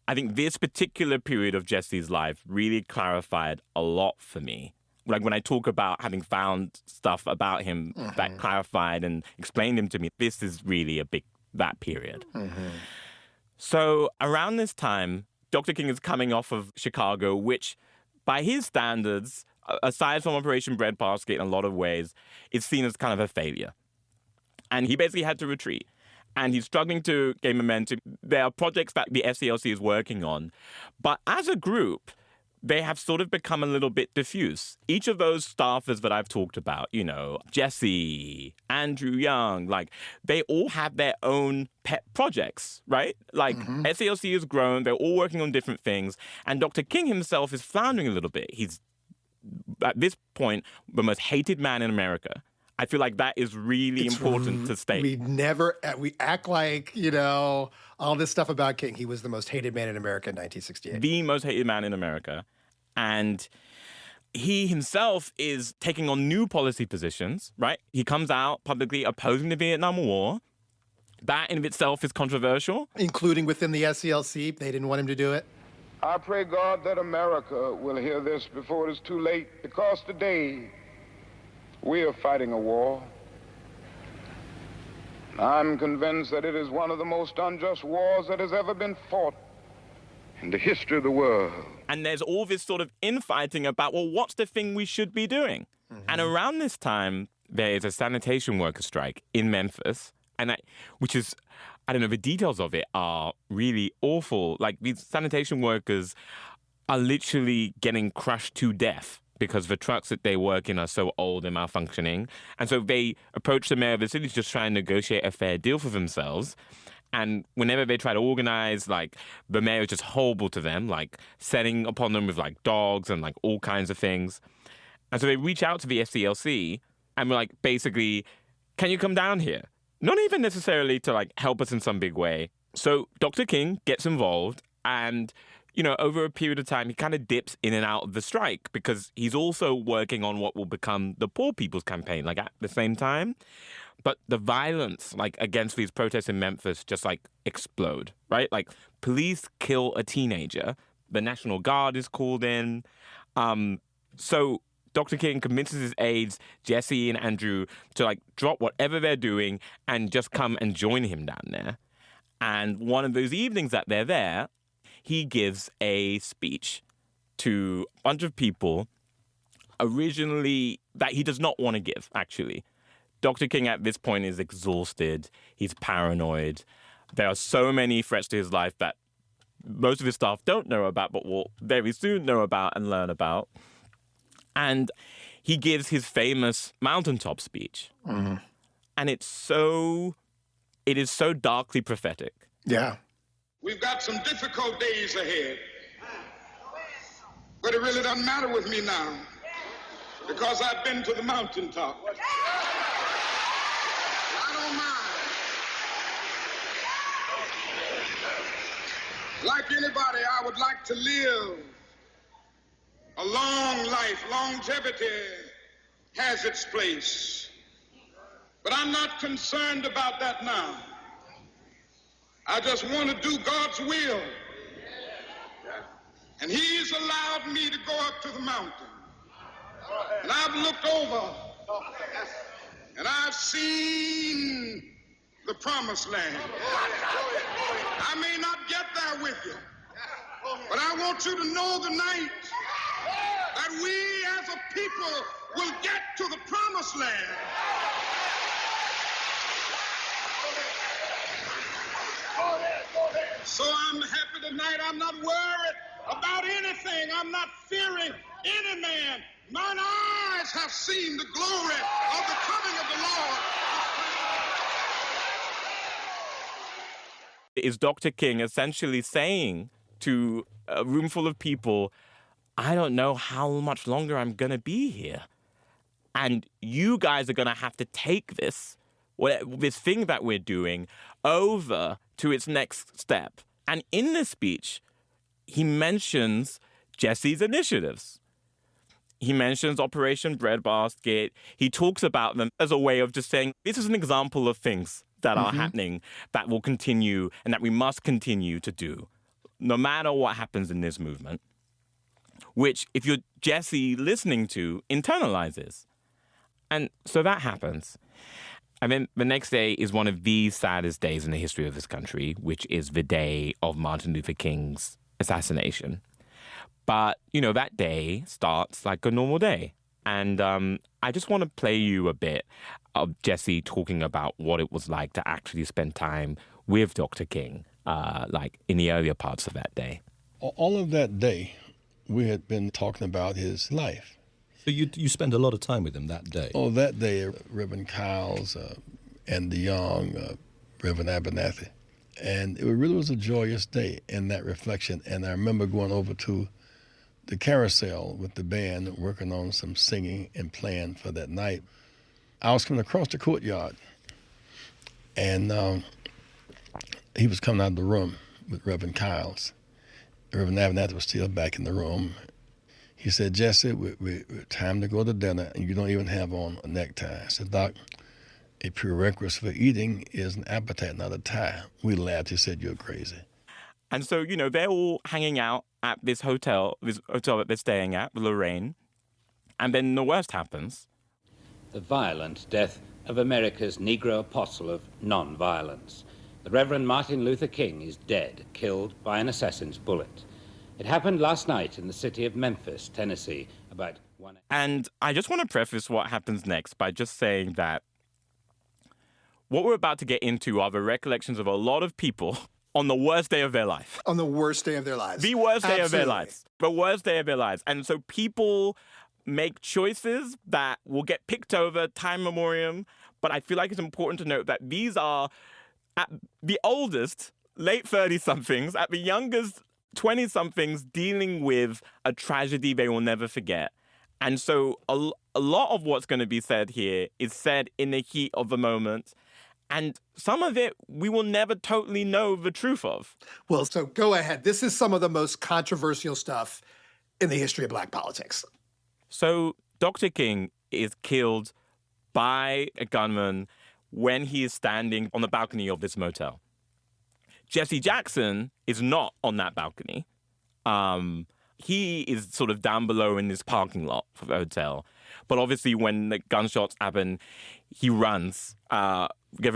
I think this particular period of Jesse's life really clarified a lot for me. Like when I talk about having found stuff about him that clarified and explained him to me, this is really that period. Mm-hmm. So around this time, Dr. King is coming off of Chicago, which by his standards, aside from Operation Breadbasket in a lot of ways, is seen as kind of a failure. And he basically had to retreat. And he's struggling to gain momentum. There are projects that the SCLC is working on. But as a group, they have sort of become a little bit diffuse. Each of those staffers that I've talked about, Jesse, Andrew Young, they all have their own pet projects, right? SCLC has grown, they're all working on different things, and Dr. King himself is floundering a little bit. He's, at this point, the most hated man in America. I feel like that is really important to state. We act like, all this stuff about King. He was the most hated man in America in 1968. The most hated man in America. And he himself is taking on new policy positions, right? He comes out publicly opposing the Vietnam War. That in of itself is controversial. Including within the SCLC. They didn't want him to do it. I pray God that America will hear this before it is too late, because today we are fighting a war. I'm convinced that it is one of the most unjust wars that has ever been fought in the history of the world. And there's all this sort of infighting about, what's the thing we should be doing? Mm-hmm. And around this time, there is a sanitation worker strike in Memphis, which is, I don't know, the details of it are really awful. These sanitation workers are literally getting crushed to death because the trucks that they work in are so old and malfunctioning. And so they approach the mayor of the city to just try and negotiate a fair deal for themselves. And whenever they try to organize, the mayor is just horrible to them, setting upon them with, dogs and, all kinds of things. And so they reach out to the SCLC and we're basically, can you come down here? Not even necessarily to, help us in some big way. So Dr. King gets involved and over a period of time, he kind of dips in and out of the strike because he's also working on what will become the Poor People's Campaign, at the same time. But the violence, against these protests in Memphis just, explode, right? Police kill a teenager. The National Guard is called in. So Dr. King convinces his aides, Jesse and Andrew, to, drop whatever they're doing and just come and join him down there. And one of those evenings that they're there, he gives a speech to a bunch of people originally that he does not want to give, actually. Dr. King at this point is exhausted. He's paranoid. There are so many threats to his life that most of his staff don't know about, but will very soon know about and learn about. And he gives his famous mountaintop speech. Mm-hmm. And it is so darkly prophetic. Yeah. We've got some difficult days ahead. But it really doesn't matter with me now, because I've been to the mountaintop. I don't mind. Like anybody, I would like to live a long life. Longevity has its place. But I'm not concerned about that now. I just want to do God's will. And He's allowed me to go up to the mountain. And I've looked over and I've seen the promised land. I may not get there with you, but I want you to know tonight that we as a people will get to the promised land. So I'm happy tonight. I'm not worried about anything. I'm not fearing any man. Mine eyes have seen the glory of the coming of the Lord. Is Dr. King essentially saying to a room full of people, I don't know how much longer I'm going to be here. And you guys are going to have to take this thing that we're doing over to its next step. And in this speech, he mentions Jesse's initiatives. He mentions Operation Breadbasket. He talks about them as a way of just saying, this is an example of things that are happening that will continue and that we must continue to do, no matter what happens in this movement, which, if you're Jesse listening to, internalizes. And so that happens. And then the next day is one of the saddest days in the history of this country, which is the day of Martin Luther King's assassination. But, that day starts like a normal day. And I just want to play you a bit of Jesse talking about what it was like to actually spend time with Dr. King, like in the earlier parts of that day. All of that day, we had been talking about his life. So you spend a lot of time with him that day? Oh, that day, Reverend Kyles and the young Reverend Abernathy. And it really was a joyous day in that reflection. And I remember going over to the carousel with the band, working on some singing and playing for that night. I was coming across the courtyard, and he was coming out of the room with Reverend Kyles. Reverend Abernathy was still back in the room. He said, Jesse, we're time to go to dinner, and you don't even have on a necktie. I said, Doc, a prerequisite for eating is an appetite, not a tie. We laughed. He said, you're crazy. And so, they're all hanging out at this hotel that they're staying at, Lorraine. And then the worst happens. The violent death of America's Negro apostle of nonviolence. The Reverend Martin Luther King is dead, killed by an assassin's bullet. It happened last night in the city of Memphis, Tennessee, about 1 a.m. And I just want to preface what happens next by just saying that what we're about to get into are the recollections of a lot of people on the worst day of their life. On the worst day of their lives. The worst day of their lives. The worst day of their lives. And so people make choices that will get picked over time memoriam. But I feel like it's important to note that these are at the oldest, late 30-somethings, at the youngest, 20-somethings dealing with a tragedy they will never forget. And so a lot of what's going to be said here is said in the heat of the moment. And some of it we will never totally know the truth of. Well, so go ahead. This is some of the most controversial stuff in the history of Black politics. So Dr. King is killed by a gunman when he is standing on the balcony of this motel. Jesse Jackson is not on that balcony. He is sort of down below in this parking lot for the hotel. But obviously when the gunshots happen, he runs, together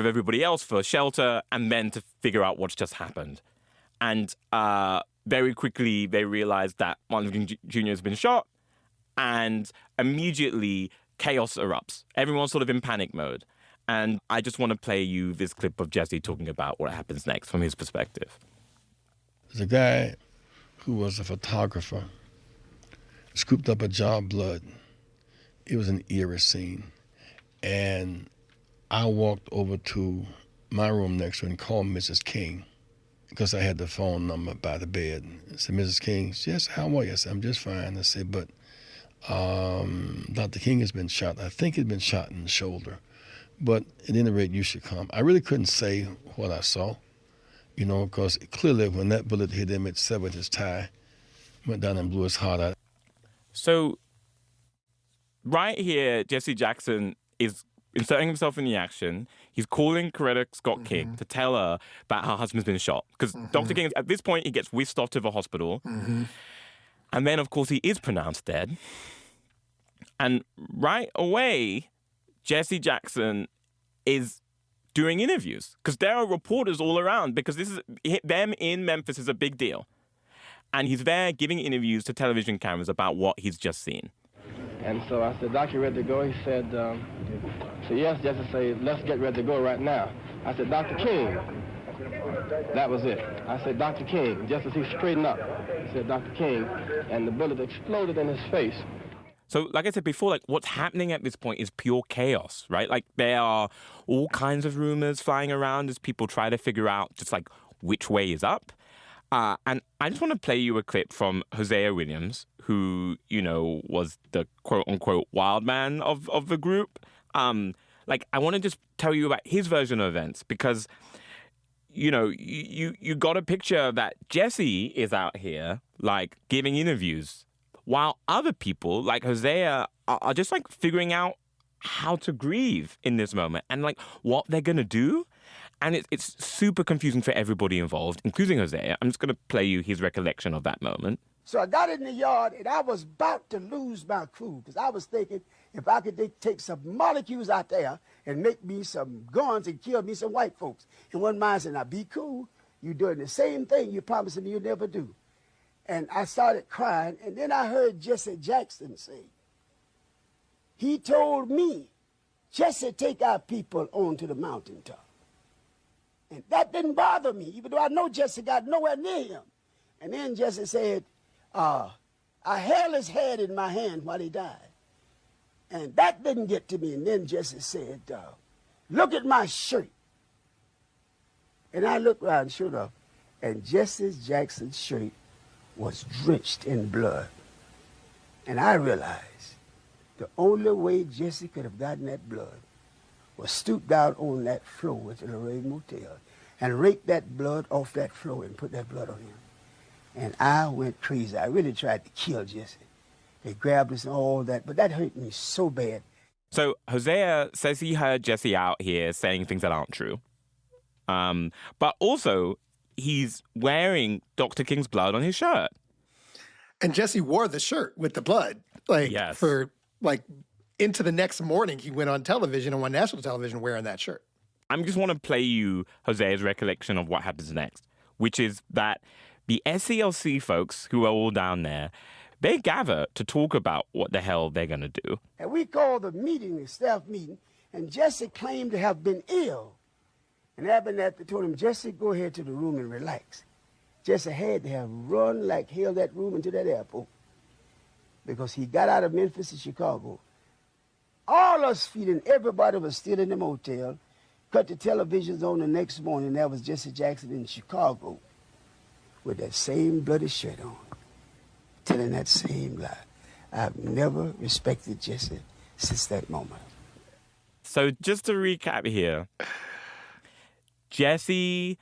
with everybody else for shelter and then to figure out what's just happened. And very quickly they realize that Martin Luther King Jr. has been shot, and immediately chaos erupts. Everyone's sort of in panic mode. And I just want to play you this clip of Jesse talking about what happens next from his perspective. There's a guy who was a photographer, scooped up a jar of blood. It was an eerie scene. And I walked over to my room next to her and called Mrs. King because I had the phone number by the bed. I said, Mrs. King, yes, how are you? I said, I'm just fine. I said, but Dr. King has been shot. I think he's been shot in the shoulder. But at any rate, you should come. I really couldn't say what I saw, because clearly when that bullet hit him, it severed his tie, went down and blew his heart out. So right here, Jesse Jackson is inserting himself in the action. He's calling Coretta Scott King to tell her that her husband's been shot. Because Dr. King, at this point, he gets whisked off to the hospital. And then, of course, he is pronounced dead. And right away, Jesse Jackson is doing interviews because there are reporters all around because them in Memphis is a big deal. And he's there giving interviews to television cameras about what he's just seen. And so I said, Doc, you ready to go? He said, yes, Jesse said, let's get ready to go right now. I said, Dr. King. That was it. I said, Dr. King, just as he straightened up. He said, Dr. King, and the bullet exploded in his face. So, like I said before, what's happening at this point is pure chaos, right? There are all kinds of rumors flying around as people try to figure out just which way is up. And I just want to play you a clip from Hosea Williams, who, was the quote-unquote wild man of the group. I want to just tell you about his version of events because, you got a picture that Jesse is out here, giving interviews, while other people, like Hosea, are just, figuring out how to grieve in this moment and, what they're going to do. And it's super confusing for everybody involved, including Hosea. I'm just going to play you his recollection of that moment. So I got in the yard, and I was about to lose my cool, because I was thinking if I could take some molecules out there and make me some guns and kill me some white folks. And one man said, now be cool. You're doing the same thing you're promising you'll never do. And I started crying, and then I heard Jesse Jackson say, he told me, Jesse, take our people on to the mountaintop. And that didn't bother me, even though I know Jesse got nowhere near him. And then Jesse said, I held his head in my hand while he died. And that didn't get to me. And then Jesse said, look at my shirt. And I looked around, sure enough, and Jesse Jackson's shirt was drenched in blood. And I realized the only way Jesse could have gotten that blood was stoop down on that floor at the Lorraine Motel and rake that blood off that floor and put that blood on him. And I went crazy. I really tried to kill Jesse. They grabbed us and all that, but that hurt me so bad. So Hosea says he heard Jesse out here saying things that aren't true. But also, he's wearing Dr. King's blood on his shirt. And Jesse wore the shirt with the blood. For into the next morning, he went on television, on national television, wearing that shirt. I just want to play you Hosea's recollection of what happens next, which is that the SCLC folks who are all down there, they gather to talk about what the hell they're going to do. And we called the meeting, the staff meeting, and Jesse claimed to have been ill. And Abernathy told him, Jesse, go ahead to the room and relax. Jesse had to have run like hell that room into that airport because he got out of Memphis to Chicago. All us feeling everybody was still in the motel. Cut the televisions on the next morning. That was Jesse Jackson in Chicago with that same bloody shirt on, telling that same lie. I've never respected Jesse since that moment. So just to recap here, Jesse,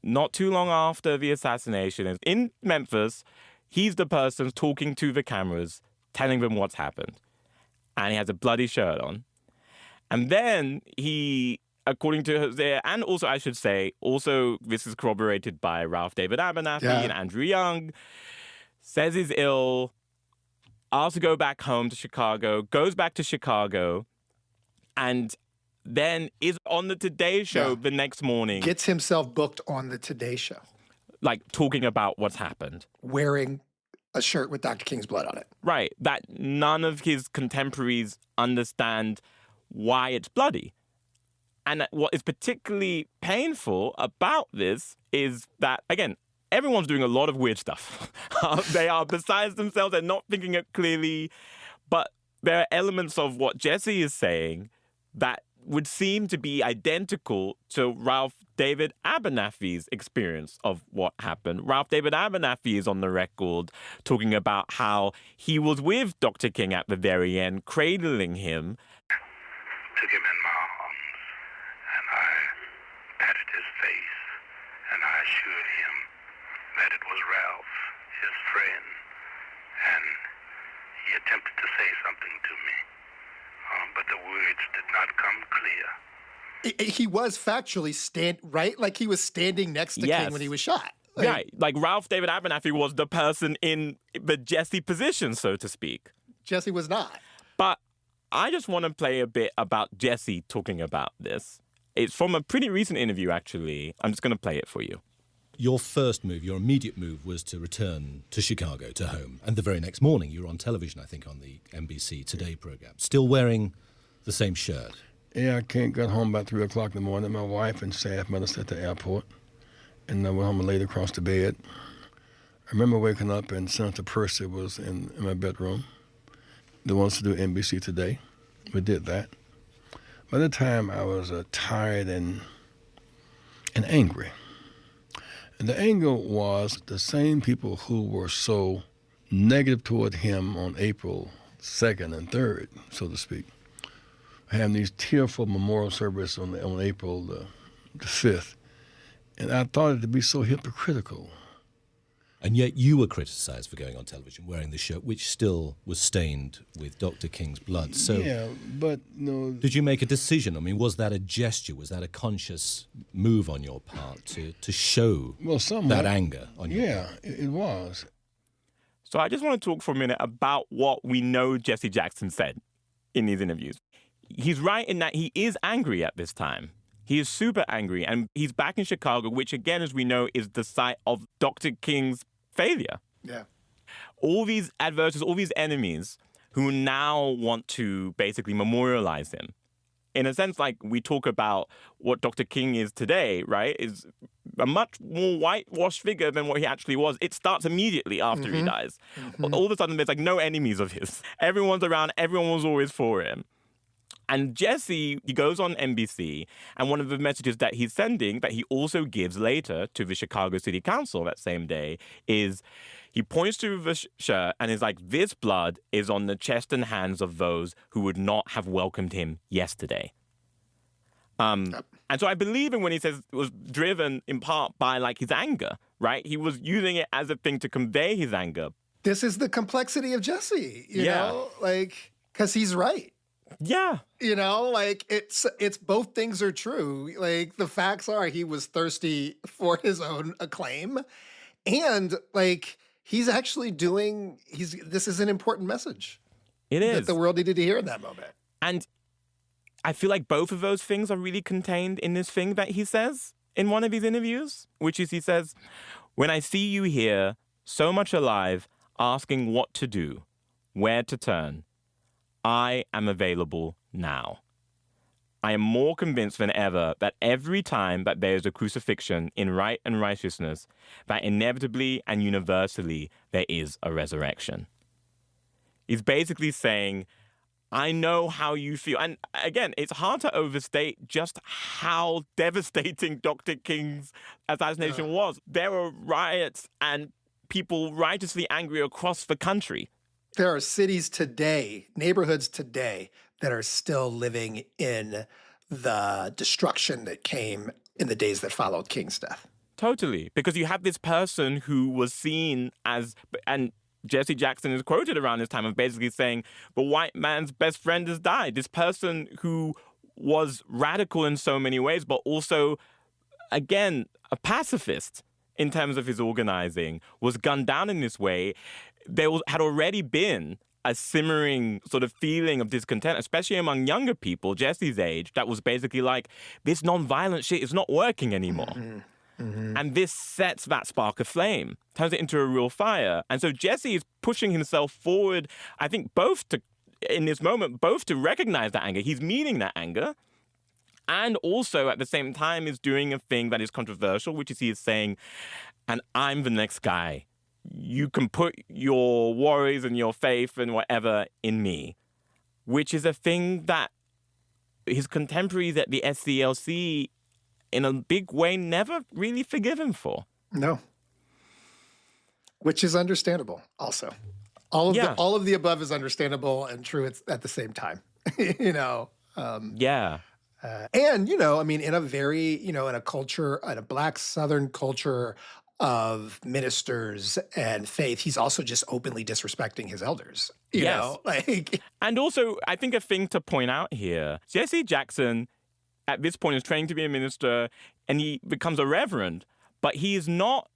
not too long after the assassination, is in Memphis. He's the person talking to the cameras, telling them what's happened. And he has a bloody shirt on. And then he, according to Hosea, and also I should say, also this is corroborated by Ralph David Abernathy and Andrew Young, says he's ill, asked to go back home to Chicago, goes back to Chicago, and then is on the Today Show the next morning. Gets himself booked on the Today Show. Talking about what's happened. Wearing a shirt with Dr. King's blood on it. Right. That none of his contemporaries understand why it's bloody. And what is particularly painful about this is that, again, everyone's doing a lot of weird stuff. They are besides themselves. They're not thinking it clearly. But there are elements of what Jesse is saying that would seem to be identical to Ralph David Abernathy's experience of what happened. Ralph David Abernathy is on the record talking about how he was with Dr. King at the very end, cradling him. Took him in my arms, and I patted his face, and I assured him that it was Ralph, his friend, and he attempted to say something to me, but the words did not come clear. He was factually right? Like he was standing next to King when he was shot. Right, like Ralph David Abernathy was the person in the Jesse position, so to speak. Jesse was not. But I just want to play a bit about Jesse talking about this. It's from a pretty recent interview, actually. I'm just going to play it for you. Your first move, your immediate move, was to return to Chicago, to home. And the very next morning, you were on television, I think, on the NBC Today program, still wearing the same shirt. Yeah, I got home about 3 o'clock in the morning. My wife and staff met us at the airport, and I went home and laid across the bed. I remember waking up and Senator Percy was in my bedroom. They wanted us to do NBC Today. We did that. By the time I was tired and angry. And the anger was the same people who were so negative toward him on April 2nd and 3rd, so to speak, having these tearful memorial service on April the 5th. And I thought it to be so hypocritical. And yet you were criticised for going on television wearing the shirt, which still was stained with Dr. King's blood. So yeah, but did you make a decision? I mean, was that a gesture? Was that a conscious move on your part to show that anger on your part? Yeah, it was. So I just want to talk for a minute about what we know Jesse Jackson said in these interviews. He's right in that he is angry at this time. He is super angry, and he's back in Chicago, which, again, as we know, is the site of Dr. King's failure. Yeah. All these adversaries, all these enemies who now want to basically memorialize him. In a sense, like we talk about what Dr. King is today, right, is a much more whitewashed figure than what he actually was. It starts immediately after he dies. All of a sudden, there's like no enemies of his. Everyone's around. Everyone was always for him. And Jesse, he goes on NBC, and one of the messages that he's sending, that he also gives later to the Chicago City Council that same day, is he points to the shirt and is like, this blood is on the chest and hands of those who would not have welcomed him yesterday. And so I believe him when he says it was driven in part by like his anger, right? He was using it as a thing to convey his anger. This is the complexity of Jesse, you know, like, because he's right. Yeah. You know, like it's both things are true. Like the facts are he was thirsty for his own acclaim, and like he's actually this is an important message. It is. That the world needed to hear in that moment. And I feel like both of those things are really contained in this thing that he says in one of his interviews, which is he says, "When I see you here, so much alive, asking what to do, where to turn, I am available now. I am more convinced than ever that every time that there is a crucifixion in right and righteousness, that inevitably and universally there is a resurrection." He's basically saying, I know how you feel. And again, it's hard to overstate just how devastating Dr. King's assassination was. There were riots and people righteously angry across the country. There are cities today, neighborhoods today, that are still living in the destruction that came in the days that followed King's death. Totally. Because you have this person who was seen as, and Jesse Jackson is quoted around this time of basically saying, the white man's best friend has died. This person who was radical in so many ways, but also, again, a pacifist in terms of his organizing, was gunned down in this way. There had already been a simmering sort of feeling of discontent, especially among younger people, Jesse's age, that was basically like, this nonviolent shit is not working anymore. And this sets that spark of flame, turns it into a real fire. And so Jesse is pushing himself forward, I think, in this moment, both to recognize that anger. He's meeting that anger. And also, at the same time, is doing a thing that is controversial, which is he is saying, and I'm the next guy. You can put your worries and your faith and whatever in me, which is a thing that his contemporaries at the SCLC, in a big way, never really forgive him for. No. Which is understandable, also. All of the above is understandable and true at the same time. You know? And, you know, I mean, in a very, you know, in a culture, in a Black Southern culture of ministers and faith, he's also just openly disrespecting his elders. You know, like. And also, I think a thing to point out here, Jesse Jackson, at this point, is training to be a minister, and he becomes a reverend, but he is not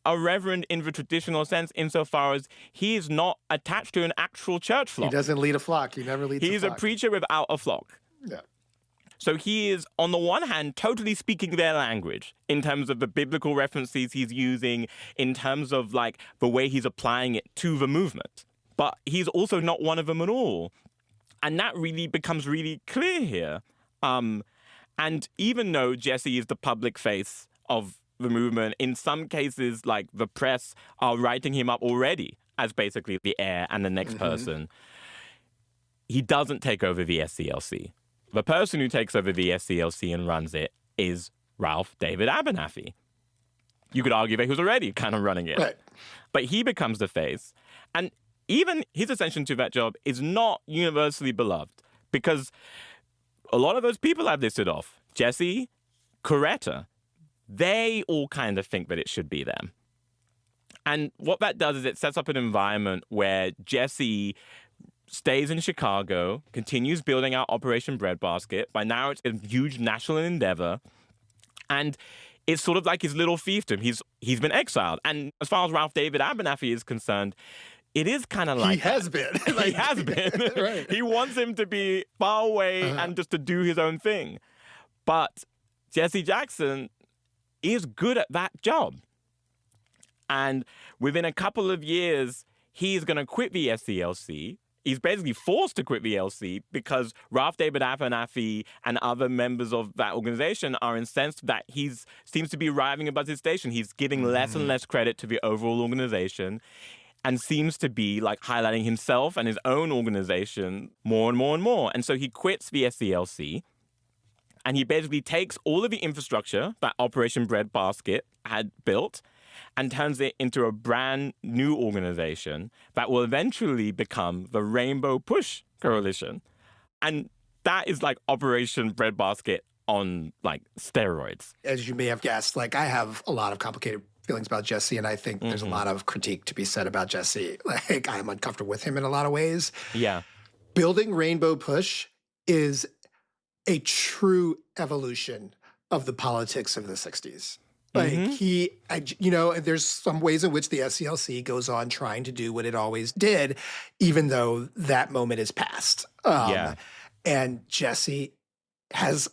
a reverend in the traditional sense insofar as he is not attached to an actual church flock. He doesn't lead a flock. He never leads a flock. He's a preacher without a flock. Yeah. So he is, on the one hand, totally speaking their language in terms of the biblical references he's using, in terms of like the way he's applying it to the movement. But he's also not one of them at all. And that really becomes really clear here. And even though Jesse is the public face of the movement, in some cases, like the press are writing him up already as basically the heir and the next person, he doesn't take over the SCLC. The person who takes over the SCLC and runs it is Ralph David Abernathy. You could argue that he was already kind of running it. Right. But he becomes the face. And even his ascension to that job is not universally beloved because a lot of those people I've listed off, Jesse, Coretta, they all kind of think that it should be them. And what that does is it sets up an environment where Jesse stays in Chicago, continues building out Operation Breadbasket. By now, it's a huge national endeavor. And it's sort of like his little fiefdom. He's been exiled. And as far as Ralph David Abernathy is concerned, it is kind of like... He has been. He has been. Right. He wants him to be far away and just to do his own thing. But Jesse Jackson is good at that job. And within a couple of years, he's going to quit the SCLC. He's basically forced to quit the LC because Ralph David Abernathy and other members of that organization are incensed that he seems to be arriving above his station. He's giving less and less credit to the overall organization and seems to be like highlighting himself and his own organization more and more and more. And so he quits the SCLC and he basically takes all of the infrastructure that Operation Breadbasket had built and turns it into a brand new organization that will eventually become the Rainbow Push Coalition. And that is like Operation Breadbasket on like steroids. As you may have guessed, like I have a lot of complicated feelings about Jesse, and I think there's a lot of critique to be said about Jesse. Like I'm uncomfortable with him in a lot of ways. Yeah. Building Rainbow Push is a true evolution of the politics of the 60s. Like there's some ways in which the SCLC goes on trying to do what it always did, even though that moment is past. And Jesse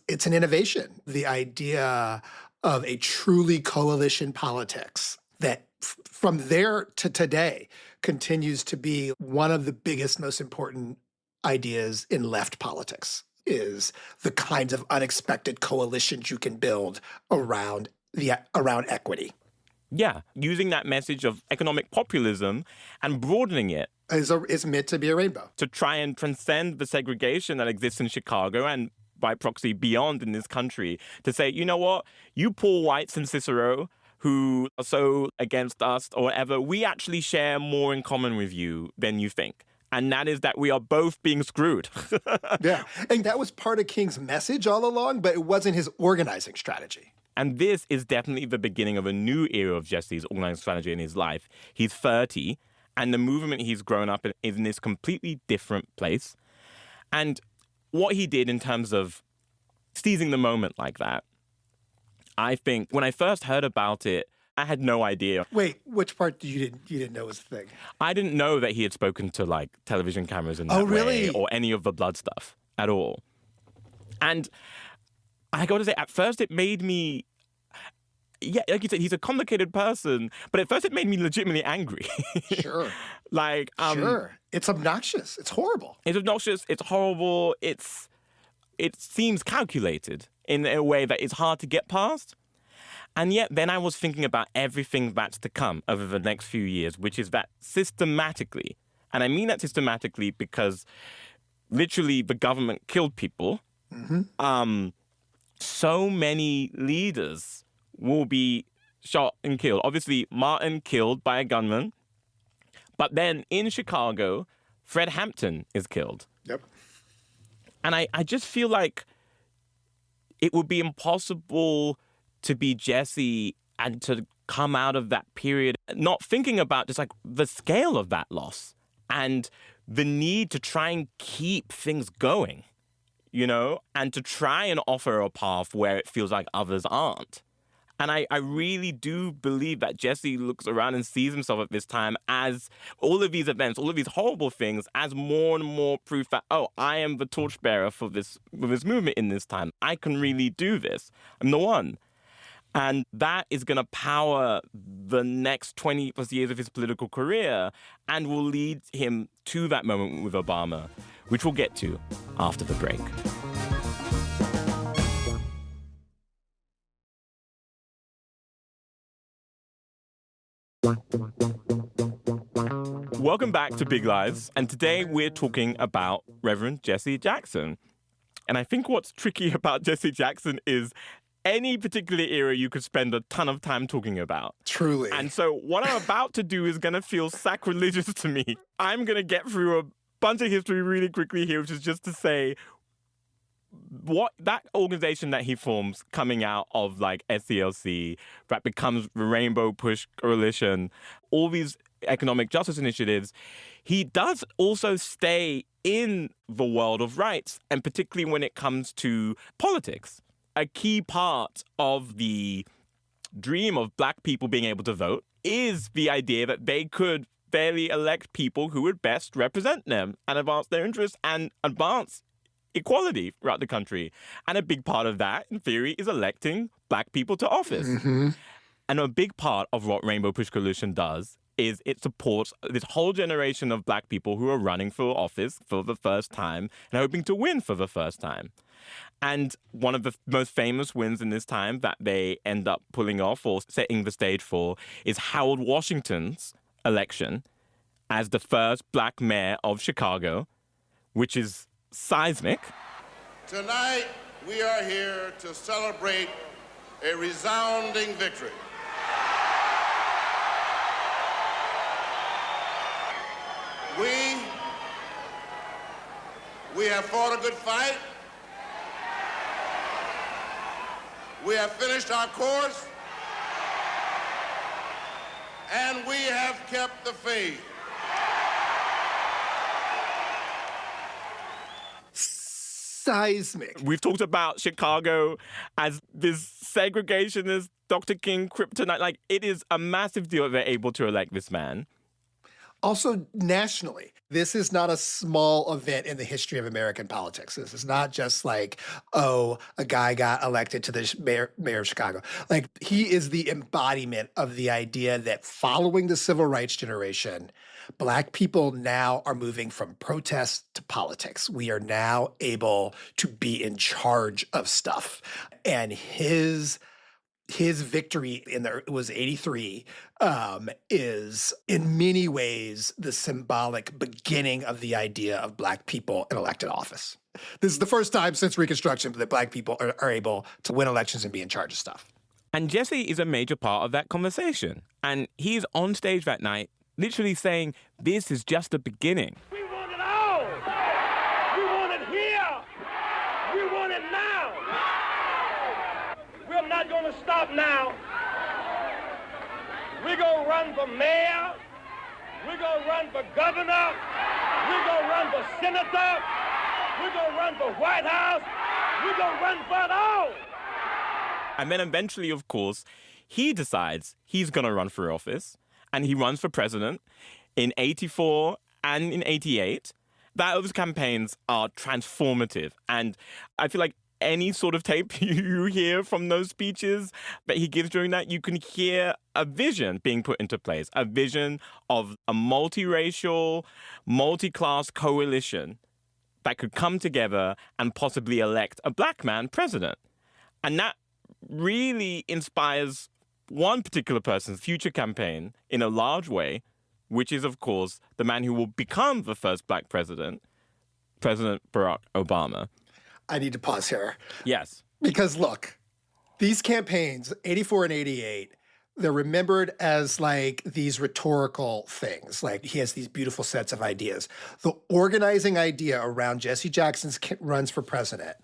it's an innovation. The idea of a truly coalition politics that from there to today continues to be one of the biggest, most important ideas in left politics is the kinds of unexpected coalitions you can build around equity. Yeah, using that message of economic populism and broadening it. Is meant to be a rainbow. To try and transcend the segregation that exists in Chicago and by proxy beyond in this country. To say, you know what, you poor whites in Cicero who are so against us or whatever, we actually share more in common with you than you think. And that is that we are both being screwed. Yeah, and that was part of King's message all along, but it wasn't his organizing strategy. And this is definitely the beginning of a new era of Jesse's organizing strategy in his life. He's 30, and the movement he's grown up in is in this completely different place. And what he did in terms of seizing the moment like that, I think when I first heard about it, I had no idea. Wait, which part you didn't know was the thing? I didn't know that he had spoken to like television cameras in that way or any of the blood stuff at all. And I got to say, at first it made me, like you said, he's a complicated person, but at first it made me legitimately angry. Sure. Sure. It's obnoxious. It's horrible. It's obnoxious. It's horrible. It seems calculated in a way that is hard to get past. And yet then I was thinking about everything that's to come over the next few years, which is that systematically, and I mean that systematically because literally the government killed people, so many leaders will be shot and killed. Obviously, Martin killed by a gunman. But then in Chicago, Fred Hampton is killed. Yep. And I just feel like it would be impossible to be Jesse and to come out of that period not thinking about just like the scale of that loss and the need to try and keep things going, you know, and to try and offer a path where it feels like others aren't. And I really do believe that Jesse looks around and sees himself at this time as all of these events, all of these horrible things, as more and more proof that, oh, I am the torchbearer for this movement in this time. I can really do this. I'm the one. And that is going to power the next 20 plus years of his political career and will lead him to that moment with Obama, which we'll get to after the break. Welcome back to Big Lives, and today we're talking about Reverend Jesse Jackson. And I think what's tricky about Jesse Jackson is any particular era you could spend a ton of time talking about. Truly. And so what I'm about to do is going to feel sacrilegious to me. I'm going to get through a bunch of history really quickly here, which is just to say what that organization that he forms coming out of like SCLC that becomes the Rainbow Push Coalition, all these economic justice initiatives, he does also stay in the world of rights, and particularly when it comes to politics. A key part of the dream of Black people being able to vote is the idea that they could fairly elect people who would best represent them and advance their interests and advance equality throughout the country. And a big part of that, in theory, is electing Black people to office. And a big part of what Rainbow Push Coalition does is it supports this whole generation of Black people who are running for office for the first time and hoping to win for the first time. And one of the most famous wins in this time that they end up pulling off or setting the stage for is Harold Washington's election as the first Black mayor of Chicago, which is seismic. Tonight, we are here to celebrate a resounding victory. We have fought a good fight. We have finished our course. And we have kept the faith. Seismic. We've talked about Chicago as this segregationist, Dr. King kryptonite. Like, it is a massive deal that they're able to elect this man. Also, nationally, this is not a small event in the history of American politics. This is not just like, oh, a guy got elected to the mayor of Chicago. Like, he is the embodiment of the idea that following the civil rights generation, Black people now are moving from protest to politics. We are now able to be in charge of stuff. And his victory it was 83 is in many ways the symbolic beginning of the idea of Black people in elected office. This is the first time since Reconstruction that Black people are able to win elections and be in charge of stuff. And Jesse is a major part of that conversation. And he's on stage that night literally saying, this is just the beginning. We want it all. We want it here. We want it now. We're not going to stop now. We're going to run for mayor. We're going to run for governor. We're going to run for senator. We're going to run for White House. We're going to run for it all. And then eventually, of course, he decides he's going to run for office. And he runs for president in 84 and in 88. Those campaigns are transformative. And I feel like any sort of tape you hear from those speeches that he gives during that, you can hear a vision being put into place, a vision of a multiracial, multi-class coalition that could come together and possibly elect a Black man president. And that really inspires one particular person's future campaign in a large way, which is, of course, the man who will become the first black president, President Barack Obama. I need to pause here. Yes. Because look, these campaigns, 84 and 88, they're remembered as like these rhetorical things. Like he has these beautiful sets of ideas. The organizing idea around Jesse Jackson's runs for president,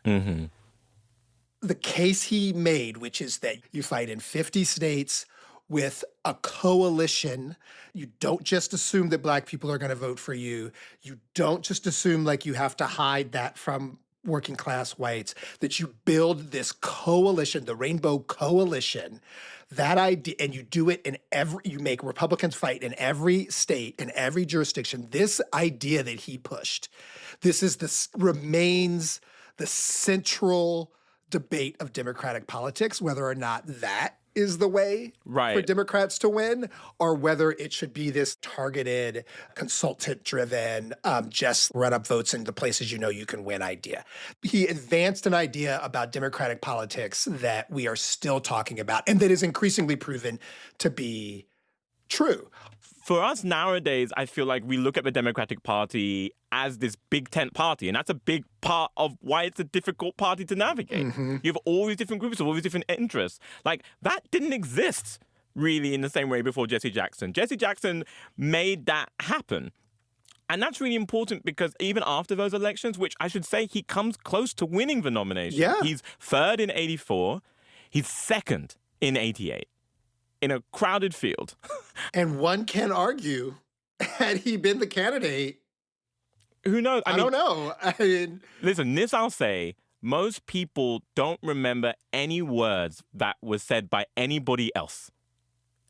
the case he made, which is that you fight in 50 states with a coalition. You don't just assume that black people are going to vote for you. You don't just assume like you have to hide that from working class whites, that you build this coalition, the Rainbow Coalition, that idea, and you do it in you make Republicans fight in every state, in every jurisdiction. This idea that he pushed, remains the central debate of Democratic politics, whether or not that is the way for Democrats to win, or whether it should be this targeted, consultant-driven, just run up votes in the places you know you can win idea. He advanced an idea about Democratic politics that we are still talking about and that is increasingly proven to be true. For us nowadays, I feel like we look at the Democratic Party as this big tent party, and that's a big part of why it's a difficult party to navigate. You have all these different groups of all these different interests. Like, that didn't exist really in the same way before Jesse Jackson. Jesse Jackson made that happen. And that's really important because even after those elections, which I should say he comes close to winning the nomination. Yeah. He's third in 84. He's second in 88. In a crowded field. And one can argue, had he been the candidate, who knows? I don't know. Listen, this I'll say, most people don't remember any words that were said by anybody else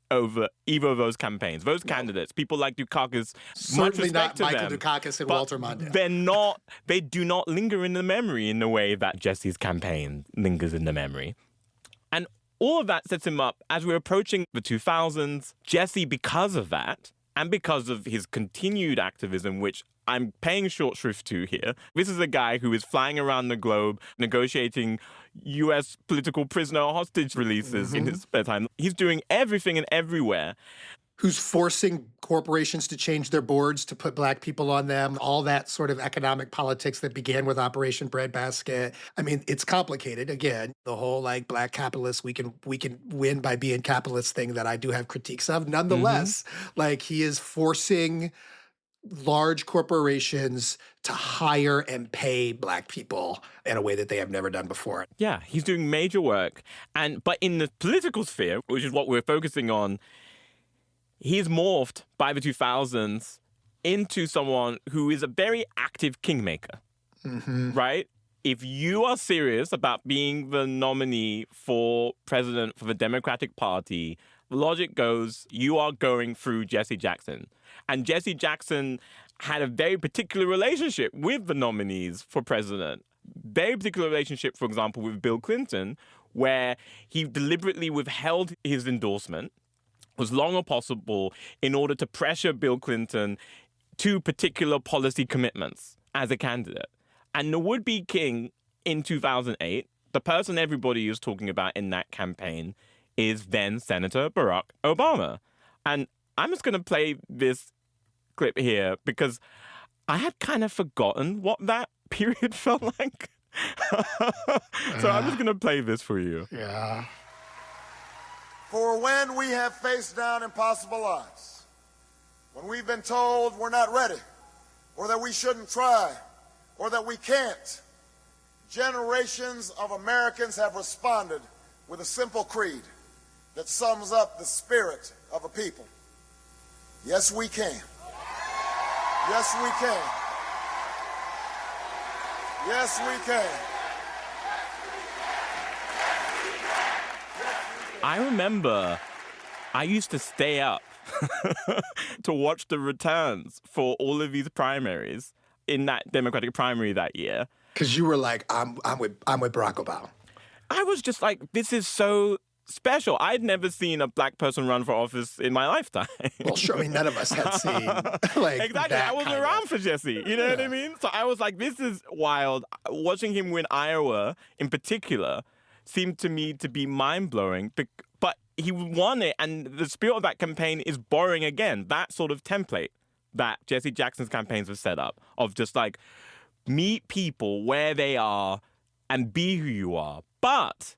over either of those campaigns. Those candidates, people like Dukakis, much certainly respect not to Michael them, Dukakis and Walter Mondale. They do not linger in the memory in the way that Jesse's campaign lingers in the memory. And all of that sets him up as we're approaching the 2000s. Jesse, because of that, and because of his continued activism, which I'm paying short shrift to here, this is a guy who is flying around the globe negotiating U.S. political prisoner hostage releases in his spare time. He's doing everything and everywhere. Who's forcing corporations to change their boards to put black people on them, all that sort of economic politics that began with Operation Breadbasket. I mean, it's complicated. Again, the whole like black capitalists, we can win by being capitalists thing that I do have critiques of. Nonetheless, like he is forcing large corporations to hire and pay black people in a way that they have never done before. Yeah, he's doing major work. But in the political sphere, which is what we're focusing on, he's morphed by the 2000s into someone who is a very active kingmaker, right? If you are serious about being the nominee for president for the Democratic Party, the logic goes, you are going through Jesse Jackson. And Jesse Jackson had a very particular relationship with the nominees for president. Very particular relationship, for example, with Bill Clinton, where he deliberately withheld his endorsement as long as possible in order to pressure Bill Clinton to particular policy commitments as a candidate. And the would-be king in 2008, the person everybody is talking about in that campaign, is then Senator Barack Obama. And I'm just going to play this clip here because I had kind of forgotten what that period felt like. So I'm just going to play this for you. Yeah. For when we have faced down impossible odds, when we've been told we're not ready, or that we shouldn't try, or that we can't, generations of Americans have responded with a simple creed that sums up the spirit of a people. Yes, we can. Yes, we can. Yes, we can. I remember I used to stay up to watch the returns for all of these primaries in that Democratic primary that year. Because you were like, I'm with Barack Obama. I was just like, this is so special. I'd never seen a black person run for office in my lifetime. Well, sure. I mean, none of us had seen like exactly. I wasn't around for Jesse. You know what I mean? So I was like, this is wild. Watching him win Iowa in particular seemed to me to be mind-blowing. But he won it, and the spirit of that campaign is borrowing, again, that sort of template that Jesse Jackson's campaigns have set up, of just like, meet people where they are and be who you are. But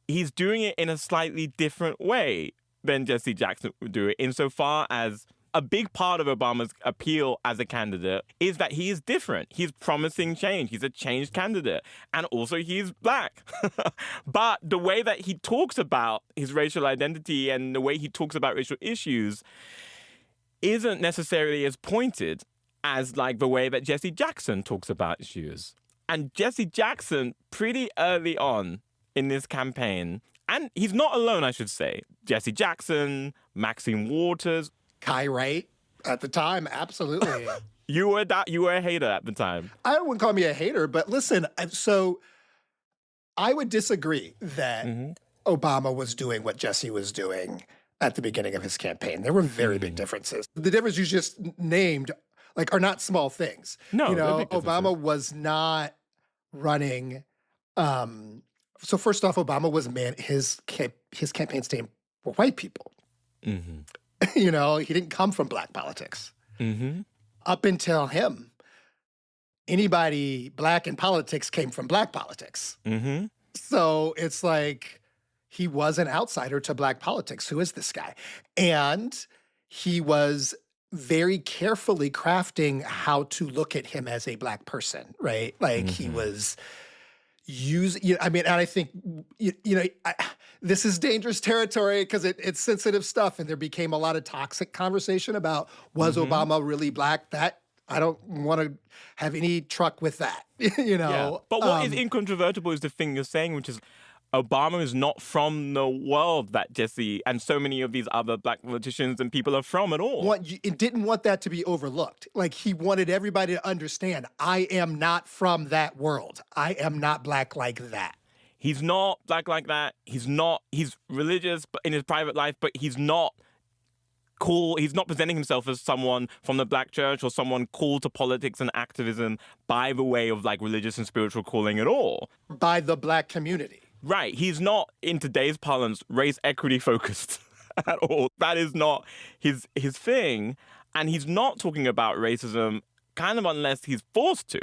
he's doing it in a slightly different way than Jesse Jackson would do it, insofar as a big part of Obama's appeal as a candidate is that he is different. He's promising change. He's a changed candidate. And also he's black. But the way that he talks about his racial identity and the way he talks about racial issues isn't necessarily as pointed as like the way that Jesse Jackson talks about issues. And Jesse Jackson, pretty early on in this campaign, and he's not alone, I should say. Jesse Jackson, Maxine Waters, Kai Wright at the time, absolutely. You were a hater at the time. I wouldn't call me a hater, but listen, so I would disagree that Obama was doing what Jesse was doing at the beginning of his campaign. There were very big differences. The differences you just named are not small things. No, Obama was not running. So first off, Obama was his campaign stand were white people. Mm-hmm. He didn't come from black politics. Mm-hmm. Up until him, anybody black in politics came from black politics. Mm-hmm. So it's like he was an outsider to black politics. Who is this guy? And he was very carefully crafting how to look at him as a black person, right? He was using, and I think, this is dangerous territory because it's sensitive stuff, and there became a lot of toxic conversation about, was Obama really black? That, I don't want to have any truck with that, Yeah. But what is incontrovertible is the thing you're saying, which is Obama is not from the world that Jesse and so many of these other black politicians and people are from at all. It didn't want that to be overlooked. He wanted everybody to understand, I am not from that world. I am not black like that. He's not black like that. He's religious in his private life, but he's not cool. He's not presenting himself as someone from the black church or someone called to politics and activism by the way of religious and spiritual calling at all. By the black community. Right. He's not, in today's parlance, race equity focused at all. That is not his thing. And he's not talking about racism kind of unless he's forced to.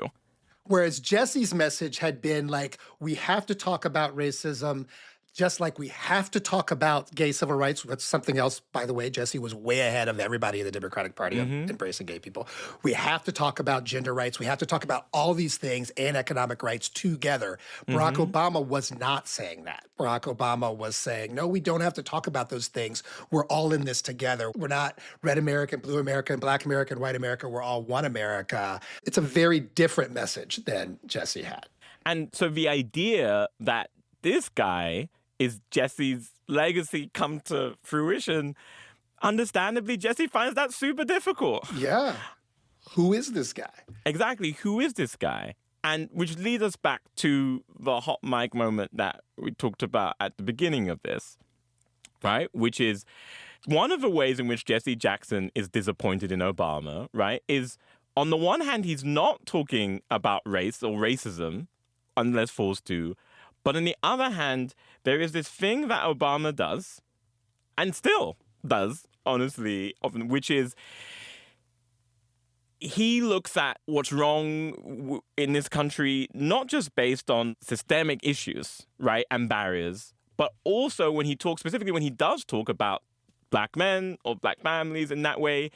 Whereas Jesse's message had been we have to talk about racism just like we have to talk about gay civil rights. That's something else, by the way. Jesse was way ahead of everybody in the Democratic Party of embracing gay people. We have to talk about gender rights. We have to talk about all these things and economic rights together. Barack Obama was not saying that. Barack Obama was saying, no, we don't have to talk about those things. We're all in this together. We're not red American, blue American, black American, white America. We're all one America. It's a very different message than Jesse had. And so the idea that this guy is Jesse's legacy come to fruition, understandably, Jesse finds that super difficult. Yeah. Who is this guy? Exactly. Who is this guy? And which leads us back to the hot mic moment that we talked about at the beginning of this, right? Which is one of the ways in which Jesse Jackson is disappointed in Obama, right? Is on the one hand, he's not talking about race or racism unless forced to. But on the other hand, there is this thing that Obama does, and still does, honestly, often, which is he looks at what's wrong in this country, not just based on systemic issues, right, and barriers, but also when he does talk about black men or black families in that way,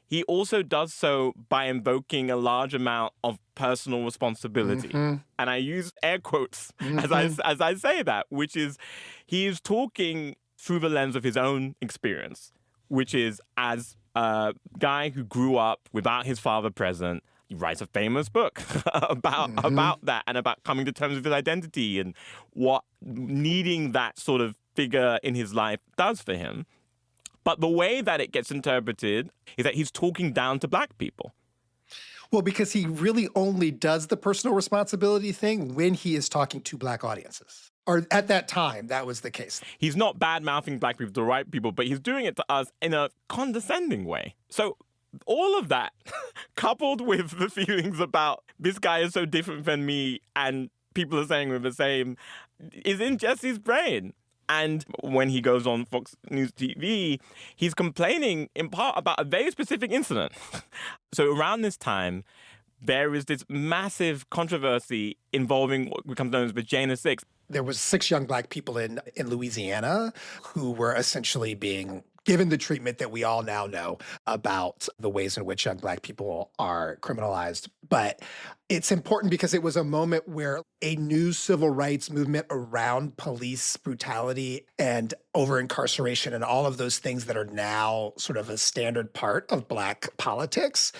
he also does so by invoking a large amount of personal responsibility. And I use air quotes as I say that, which is he is talking through the lens of his own experience, which is as a guy who grew up without his father present. He writes a famous book about that and about coming to terms with his identity and what needing that sort of figure in his life does for him. But the way that it gets interpreted is that he's talking down to black people. Well, because he really only does the personal responsibility thing when he is talking to black audiences. Or at that time, that was the case. He's not bad-mouthing black people to white people, but he's doing it to us in a condescending way. So all of that, coupled with the feelings about this guy is so different than me and people are saying we're the same, is in Jesse's brain. And when he goes on Fox News TV, he's complaining in part about a very specific incident. So around this time, there is this massive controversy involving what becomes known as the Jana 6. There was 6 young Black people in Louisiana who were essentially being given the treatment that we all now know about the ways in which young Black people are criminalized. But it's important because it was a moment where a new civil rights movement around police brutality and over-incarceration and all of those things that are now sort of a standard part of Black politics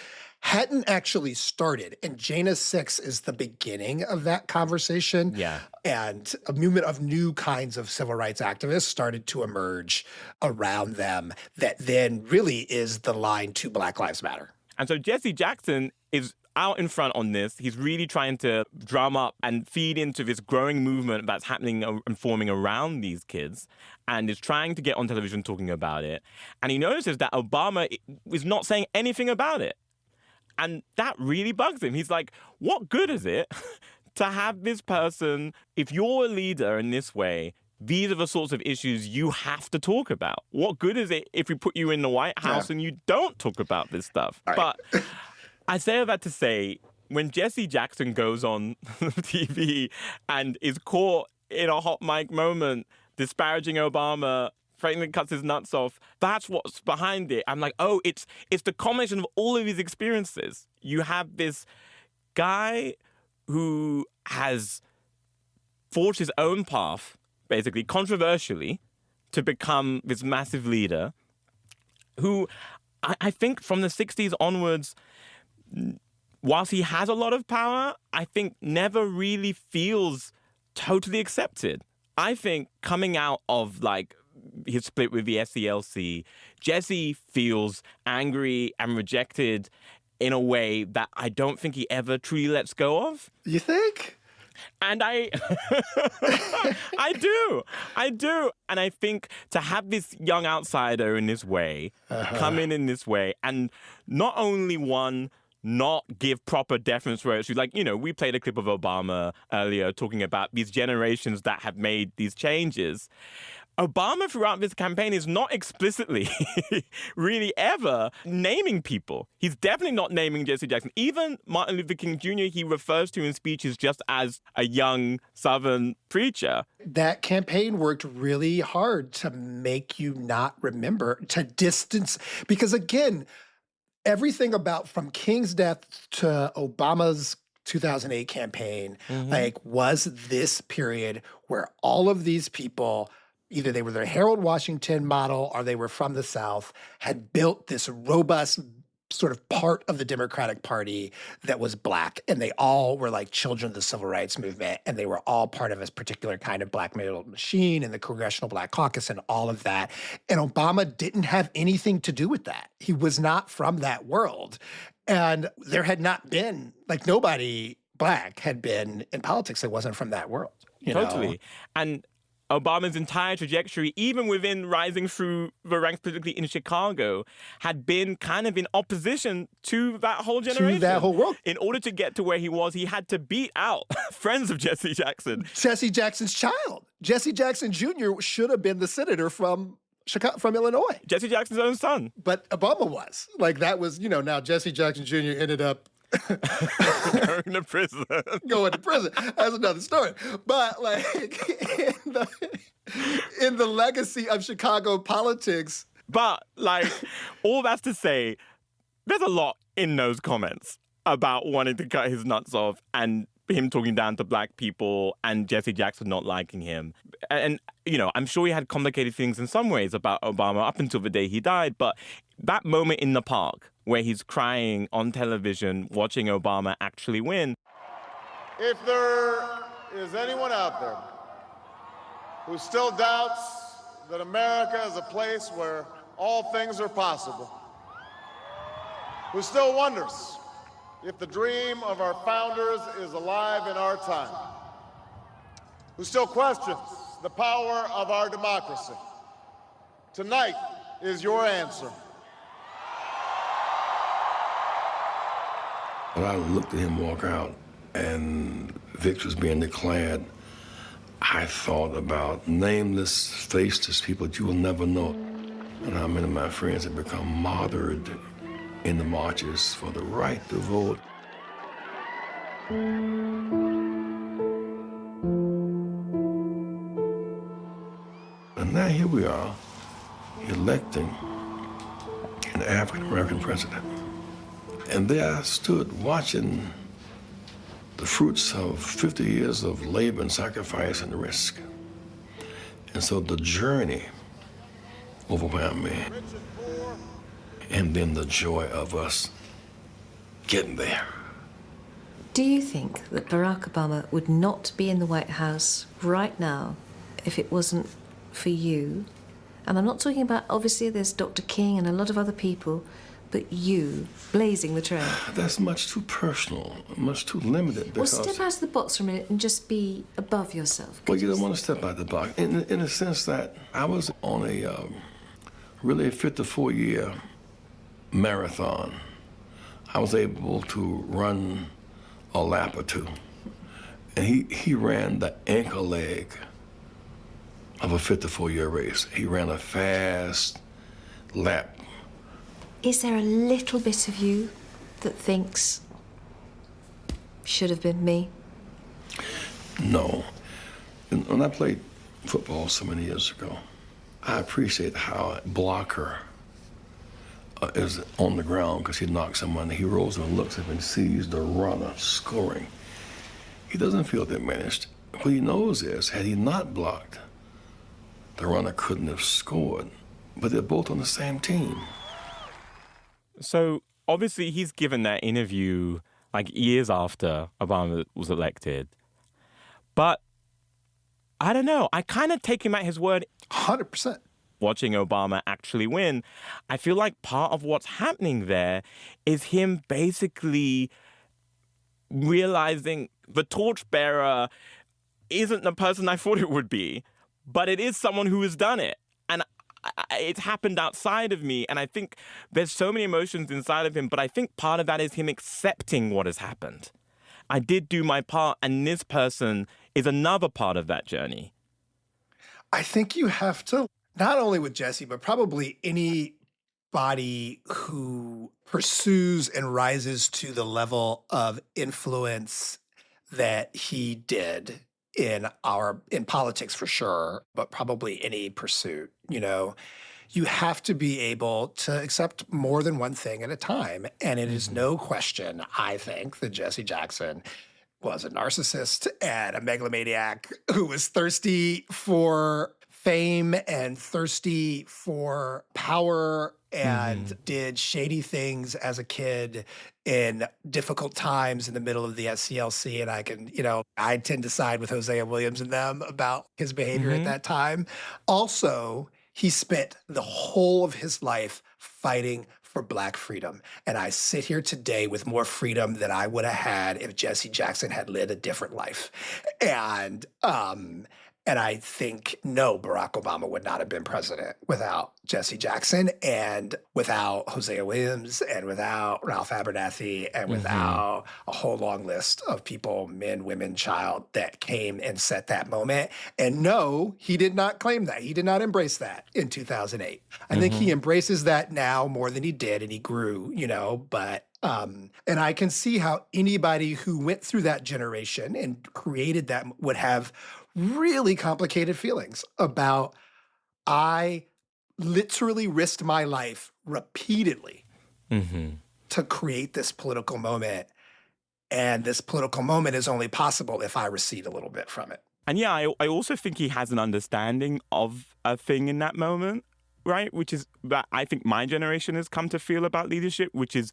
hadn't actually started. And Jana 6 is the beginning of that conversation. Yeah. And a movement of new kinds of civil rights activists started to emerge around them that then really is the line to Black Lives Matter. And so Jesse Jackson is out in front on this. He's really trying to drum up and feed into this growing movement that's happening and forming around these kids, and is trying to get on television talking about it. And he notices that Obama is not saying anything about it. And that really bugs him. He's like, what good is it to have this person, if you're a leader in this way, these are the sorts of issues you have to talk about. What good is it if we put you in the White House and you don't talk about this stuff? Right. But I say all that to say, when Jesse Jackson goes on TV and is caught in a hot mic moment disparaging Obama, Franklin cuts his nuts off, that's what's behind it. I'm like, oh, it's the combination of all of these experiences. You have this guy who has forged his own path, basically, controversially, to become this massive leader, who I think from the 60s onwards, whilst he has a lot of power, I think never really feels totally accepted. I think coming out of, like, his split with the SCLC, Jesse feels angry and rejected in a way that I don't think he ever truly lets go of. You think? And I do. And I think to have this young outsider in this way, come in this way, and not only not give proper deference where it's like, we played a clip of Obama earlier talking about these generations that have made these changes. Obama throughout this campaign is not explicitly really ever naming people. He's definitely not naming Jesse Jackson. Even Martin Luther King Jr., he refers to in speeches just as a young Southern preacher. That campaign worked really hard to make you not remember, to distance, because again, everything about from King's death to Obama's 2008 campaign, was this period where all of these people, either they were the Harold Washington model or they were from the South, had built this robust sort of part of the Democratic Party that was Black. And they all were like children of the Civil Rights Movement. And they were all part of this particular kind of Black middle machine and the Congressional Black Caucus and all of that. And Obama didn't have anything to do with that. He was not from that world. And there had not been, like, nobody Black had been in politics that wasn't from that world. Totally. Know? And Obama's entire trajectory, even within rising through the ranks, particularly in Chicago, had been kind of in opposition to that whole generation. To that whole world. In order to get to where he was, he had to beat out friends of Jesse Jackson. Jesse Jackson's child. Jesse Jackson Jr. should have been the senator from Illinois. Jesse Jackson's own son. But Obama was. Like, that was, now Jesse Jackson Jr. ended up going to prison. That's another story. But like in the legacy of Chicago politics. But like, all that's to say, there's a lot in those comments about wanting to cut his nuts off and him talking down to Black people and Jesse Jackson not liking him. And, I'm sure he had complicated things in some ways about Obama up until the day he died. But that moment in the park where he's crying on television, watching Obama actually win. If there is anyone out there who still doubts that America is a place where all things are possible, who still wonders if the dream of our founders is alive in our time, who still questions the power of our democracy, tonight is your answer. When I looked at him walk out and victory was being declared, I thought about nameless, faceless people that you will never know. And how many of my friends have become martyred in the marches for the right to vote. And now here we are, electing an African-American president. And there I stood watching the fruits of 50 years of labor and sacrifice and risk. And so the journey overwhelmed me. And then the joy of us getting there. Do you think that Barack Obama would not be in the White House right now if it wasn't for you? And I'm not talking about, obviously, there's Dr. King and a lot of other people, but you blazing the trail. That's much too personal, much too limited. Well, step out of the box for a minute and just be above yourself. Well, you don't want to step out of the box. In a sense that I was on a really 54-year marathon. I was able to run a lap or two. And he ran the ankle leg of a 54-year race. He ran a fast lap. Is there a little bit of you that thinks, should have been me? No. When I played football so many years ago, I appreciate how a blocker is on the ground because he knocks someone. He rolls and looks up and sees the runner scoring. He doesn't feel diminished. What he knows is, had he not blocked, the runner couldn't have scored. But they're both on the same team. So obviously he's given that interview like years after Obama was elected. But I don't know. I kind of take him at his word. 100%. Watching Obama actually win, I feel like part of what's happening there is him basically realizing the torchbearer isn't the person I thought it would be, but it is someone who has done it. And it's happened outside of me, and I think there's so many emotions inside of him, but I think part of that is him accepting what has happened. I did do my part, and this person is another part of that journey. I think you have to, not only with Jesse, but probably anybody who pursues and rises to the level of influence that he did in politics for sure, but probably any pursuit, you have to be able to accept more than one thing at a time. And it is no question, I think, that Jesse Jackson was a narcissist and a megalomaniac who was thirsty for fame and thirsty for power and did shady things as a kid in difficult times in the middle of the SCLC. And I tend to side with Hosea Williams and them about his behavior at that time. Also, he spent the whole of his life fighting for Black freedom. And I sit here today with more freedom than I would have had if Jesse Jackson had led a different life. And I think, no, Barack Obama would not have been president without Jesse Jackson and without Hosea Williams and without Ralph Abernathy and without a whole long list of people, men, women, child, that came and set that moment. And no, he did not claim that. He did not embrace that in 2008. I think he embraces that now more than he did, and he grew, but and I can see how anybody who went through that generation and created that would have really complicated feelings about, I literally risked my life repeatedly to create this political moment. And this political moment is only possible if I recede a little bit from it. And yeah, I also think he has an understanding of a thing in that moment, right? Which is that I think my generation has come to feel about leadership, which is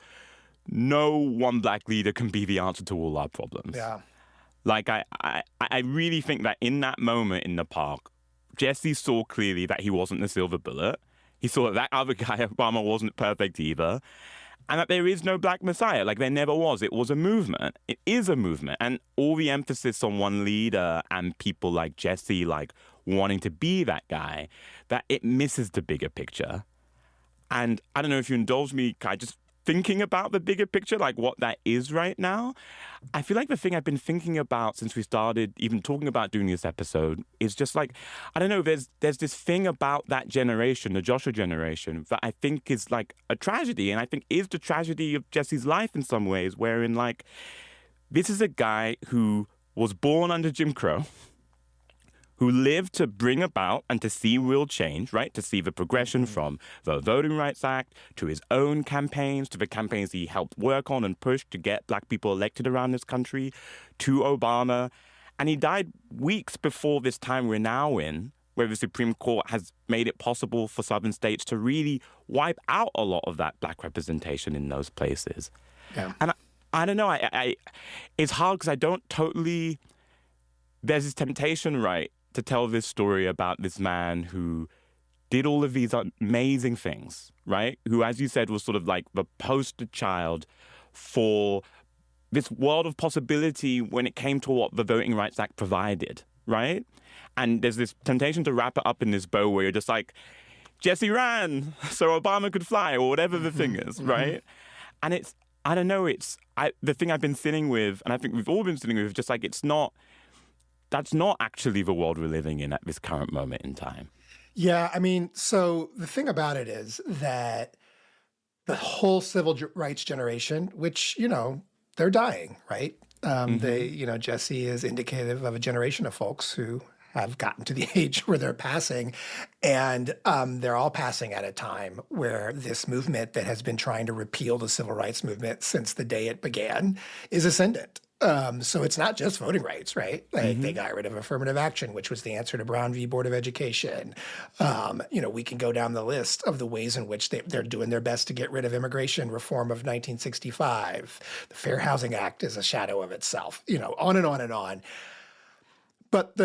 no one Black leader can be the answer to all our problems. Yeah. Like, I really think that in that moment in the park, Jesse saw clearly that he wasn't the silver bullet. He saw that other guy, Obama, wasn't perfect either. And that there is no Black Messiah. Like, there never was. It was a movement. It is a movement. And all the emphasis on one leader and people like Jesse, like, wanting to be that guy, that it misses the bigger picture. And I don't know if you indulge me, Kai, just thinking about the bigger picture, like what that is right now, I feel like the thing I've been thinking about since we started even talking about doing this episode is just like, I don't know, there's this thing about that generation, the Joshua generation, that I think is like a tragedy, and I think is the tragedy of Jesse's life in some ways, wherein like, this is a guy who was born under Jim Crow, who lived to bring about and to see real change, right? To see the progression from the Voting Rights Act to his own campaigns, to the campaigns he helped work on and push to get black people elected around this country, to Obama. And he died weeks before this time we're now in, where the Supreme Court has made it possible for southern states to really wipe out a lot of that black representation in those places. Yeah. And I don't know, I it's hard because I don't totally... There's this temptation, right, to tell this story about this man who did all of these amazing things, right? Who, as you said, was sort of like the poster child for this world of possibility when it came to what the Voting Rights Act provided, right? And there's this temptation to wrap it up in this bow where you're just like, Jesse ran so Obama could fly, or whatever the thing is, right? And it's, I don't know, the thing I've been sitting with, and I think we've all been sitting with, just like, that's not actually the world we're living in at this current moment in time. Yeah, I mean, so the thing about it is that the whole civil rights generation, which, you know, they're dying, right? They, you know, Jesse is indicative of a generation of folks who have gotten to the age where they're passing, and they're all passing at a time where this movement that has been trying to repeal the civil rights movement since the day it began is ascendant. So it's not just voting rights, right? Like they got rid of affirmative action, which was the answer to Brown v. Board of Education. You know, we can go down the list of the ways in which they're doing their best to get rid of immigration reform of 1965. The Fair Housing Act is a shadow of itself, you know, on and on and on. But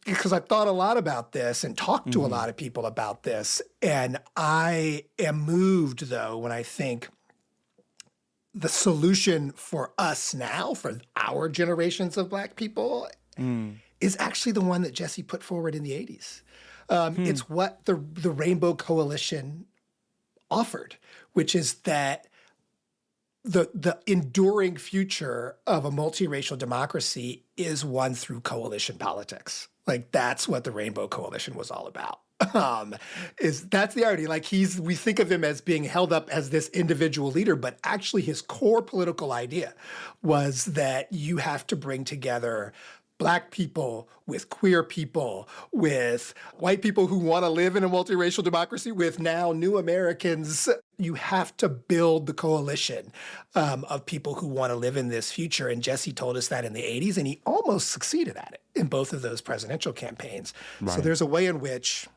because I've thought a lot about this and talked to a lot of people about this, and I am moved, though, when I think the solution for us now, for our generations of black people, is actually the one that Jesse put forward in the 80s. It's what the Rainbow Coalition offered, which is that the enduring future of a multiracial democracy is one through coalition politics. Like, that's what the Rainbow Coalition was all about. That's the irony. Like, we think of him as being held up as this individual leader, but actually his core political idea was that you have to bring together Black people with queer people, with white people who want to live in a multiracial democracy, with now new Americans. You have to build the coalition of people who want to live in this future. And Jesse told us that in the 80s, and he almost succeeded at it in both of those presidential campaigns. Right. So there's a way in which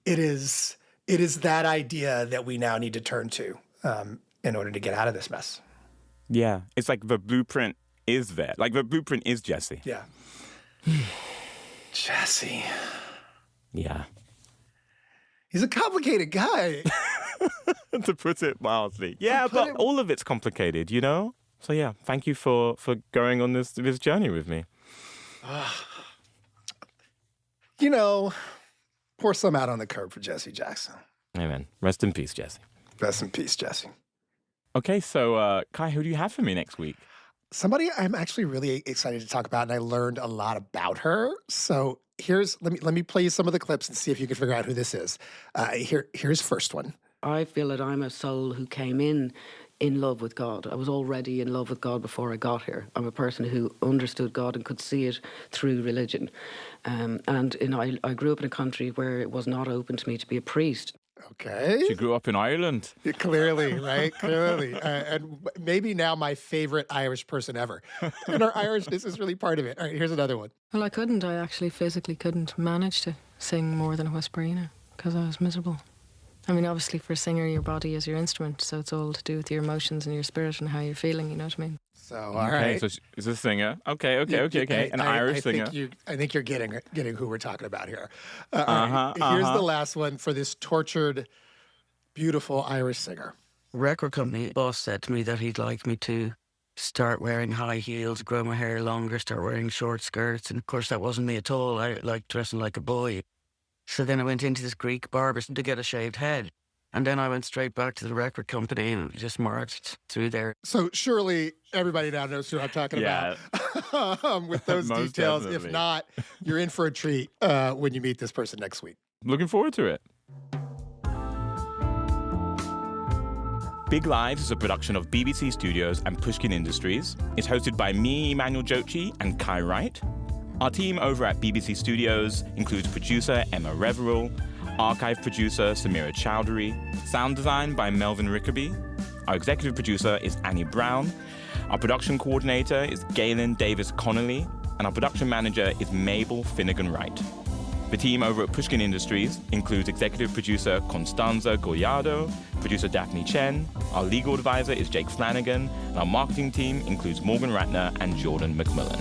it is that idea that we now need to turn to in order to get out of this mess. Yeah, it's like the blueprint is there. Like, the blueprint is Jesse. Yeah. Jesse. Yeah. He's a complicated guy. To put it mildly. Yeah, but all of it's complicated, you know? So yeah, thank you for going on this journey with me. You know, pour some out on the curb for Jesse Jackson. Amen. Rest in peace, Jesse. Rest in peace, Jesse. Okay, so Kai, who do you have for me next week? Somebody I'm actually really excited to talk about, and I learned a lot about her. So let me play you some of the clips and see if you can figure out who this is. Here's first one. I feel that I'm a soul who came in love with God. I was already in love with God before I got here. I'm a person who understood God and could see it through religion. And I grew up in a country where it was not open to me to be a priest. Okay. She grew up in Ireland. Clearly, right? Clearly. And maybe now my favorite Irish person ever. And her Irishness is really part of it. All right, here's another one. Well, I actually physically couldn't manage to sing more than a whisperina because I was miserable. I mean, obviously for a singer, your body is your instrument, so it's all to do with your emotions and your spirit and how you're feeling, you know what I mean? So, all right. So she's a singer. Okay. An Irish singer. I think you're getting who we're talking about here. Right. Here's the last one for this tortured, beautiful Irish singer. Record company boss said to me that he'd like me to start wearing high heels, grow my hair longer, start wearing short skirts. And of course, that wasn't me at all. I liked dressing like a boy. So then I went into this Greek barber to get a shaved head. And then I went straight back to the record company and just marched through there. So surely everybody now knows who I'm talking about with those Most details. definitely. If not, you're in for a treat when you meet this person next week. Looking forward to it. Big Lives is a production of BBC Studios and Pushkin Industries. It's hosted by me, Emmanuel Dzotsi, and Kai Wright. Our team over at BBC Studios includes producer Emma Reverell, archive producer Samira Chowdhury, sound design by Melvin Rickaby. Our executive producer is Annie Brown. Our production coordinator is Galen Davis Connolly, and our production manager is Mabel Finnegan Wright. The team over at Pushkin Industries includes executive producer Constanza Goyado, producer Daphne Chen, our legal advisor is Jake Flanagan, and our marketing team includes Morgan Ratner and Jordan McMillan.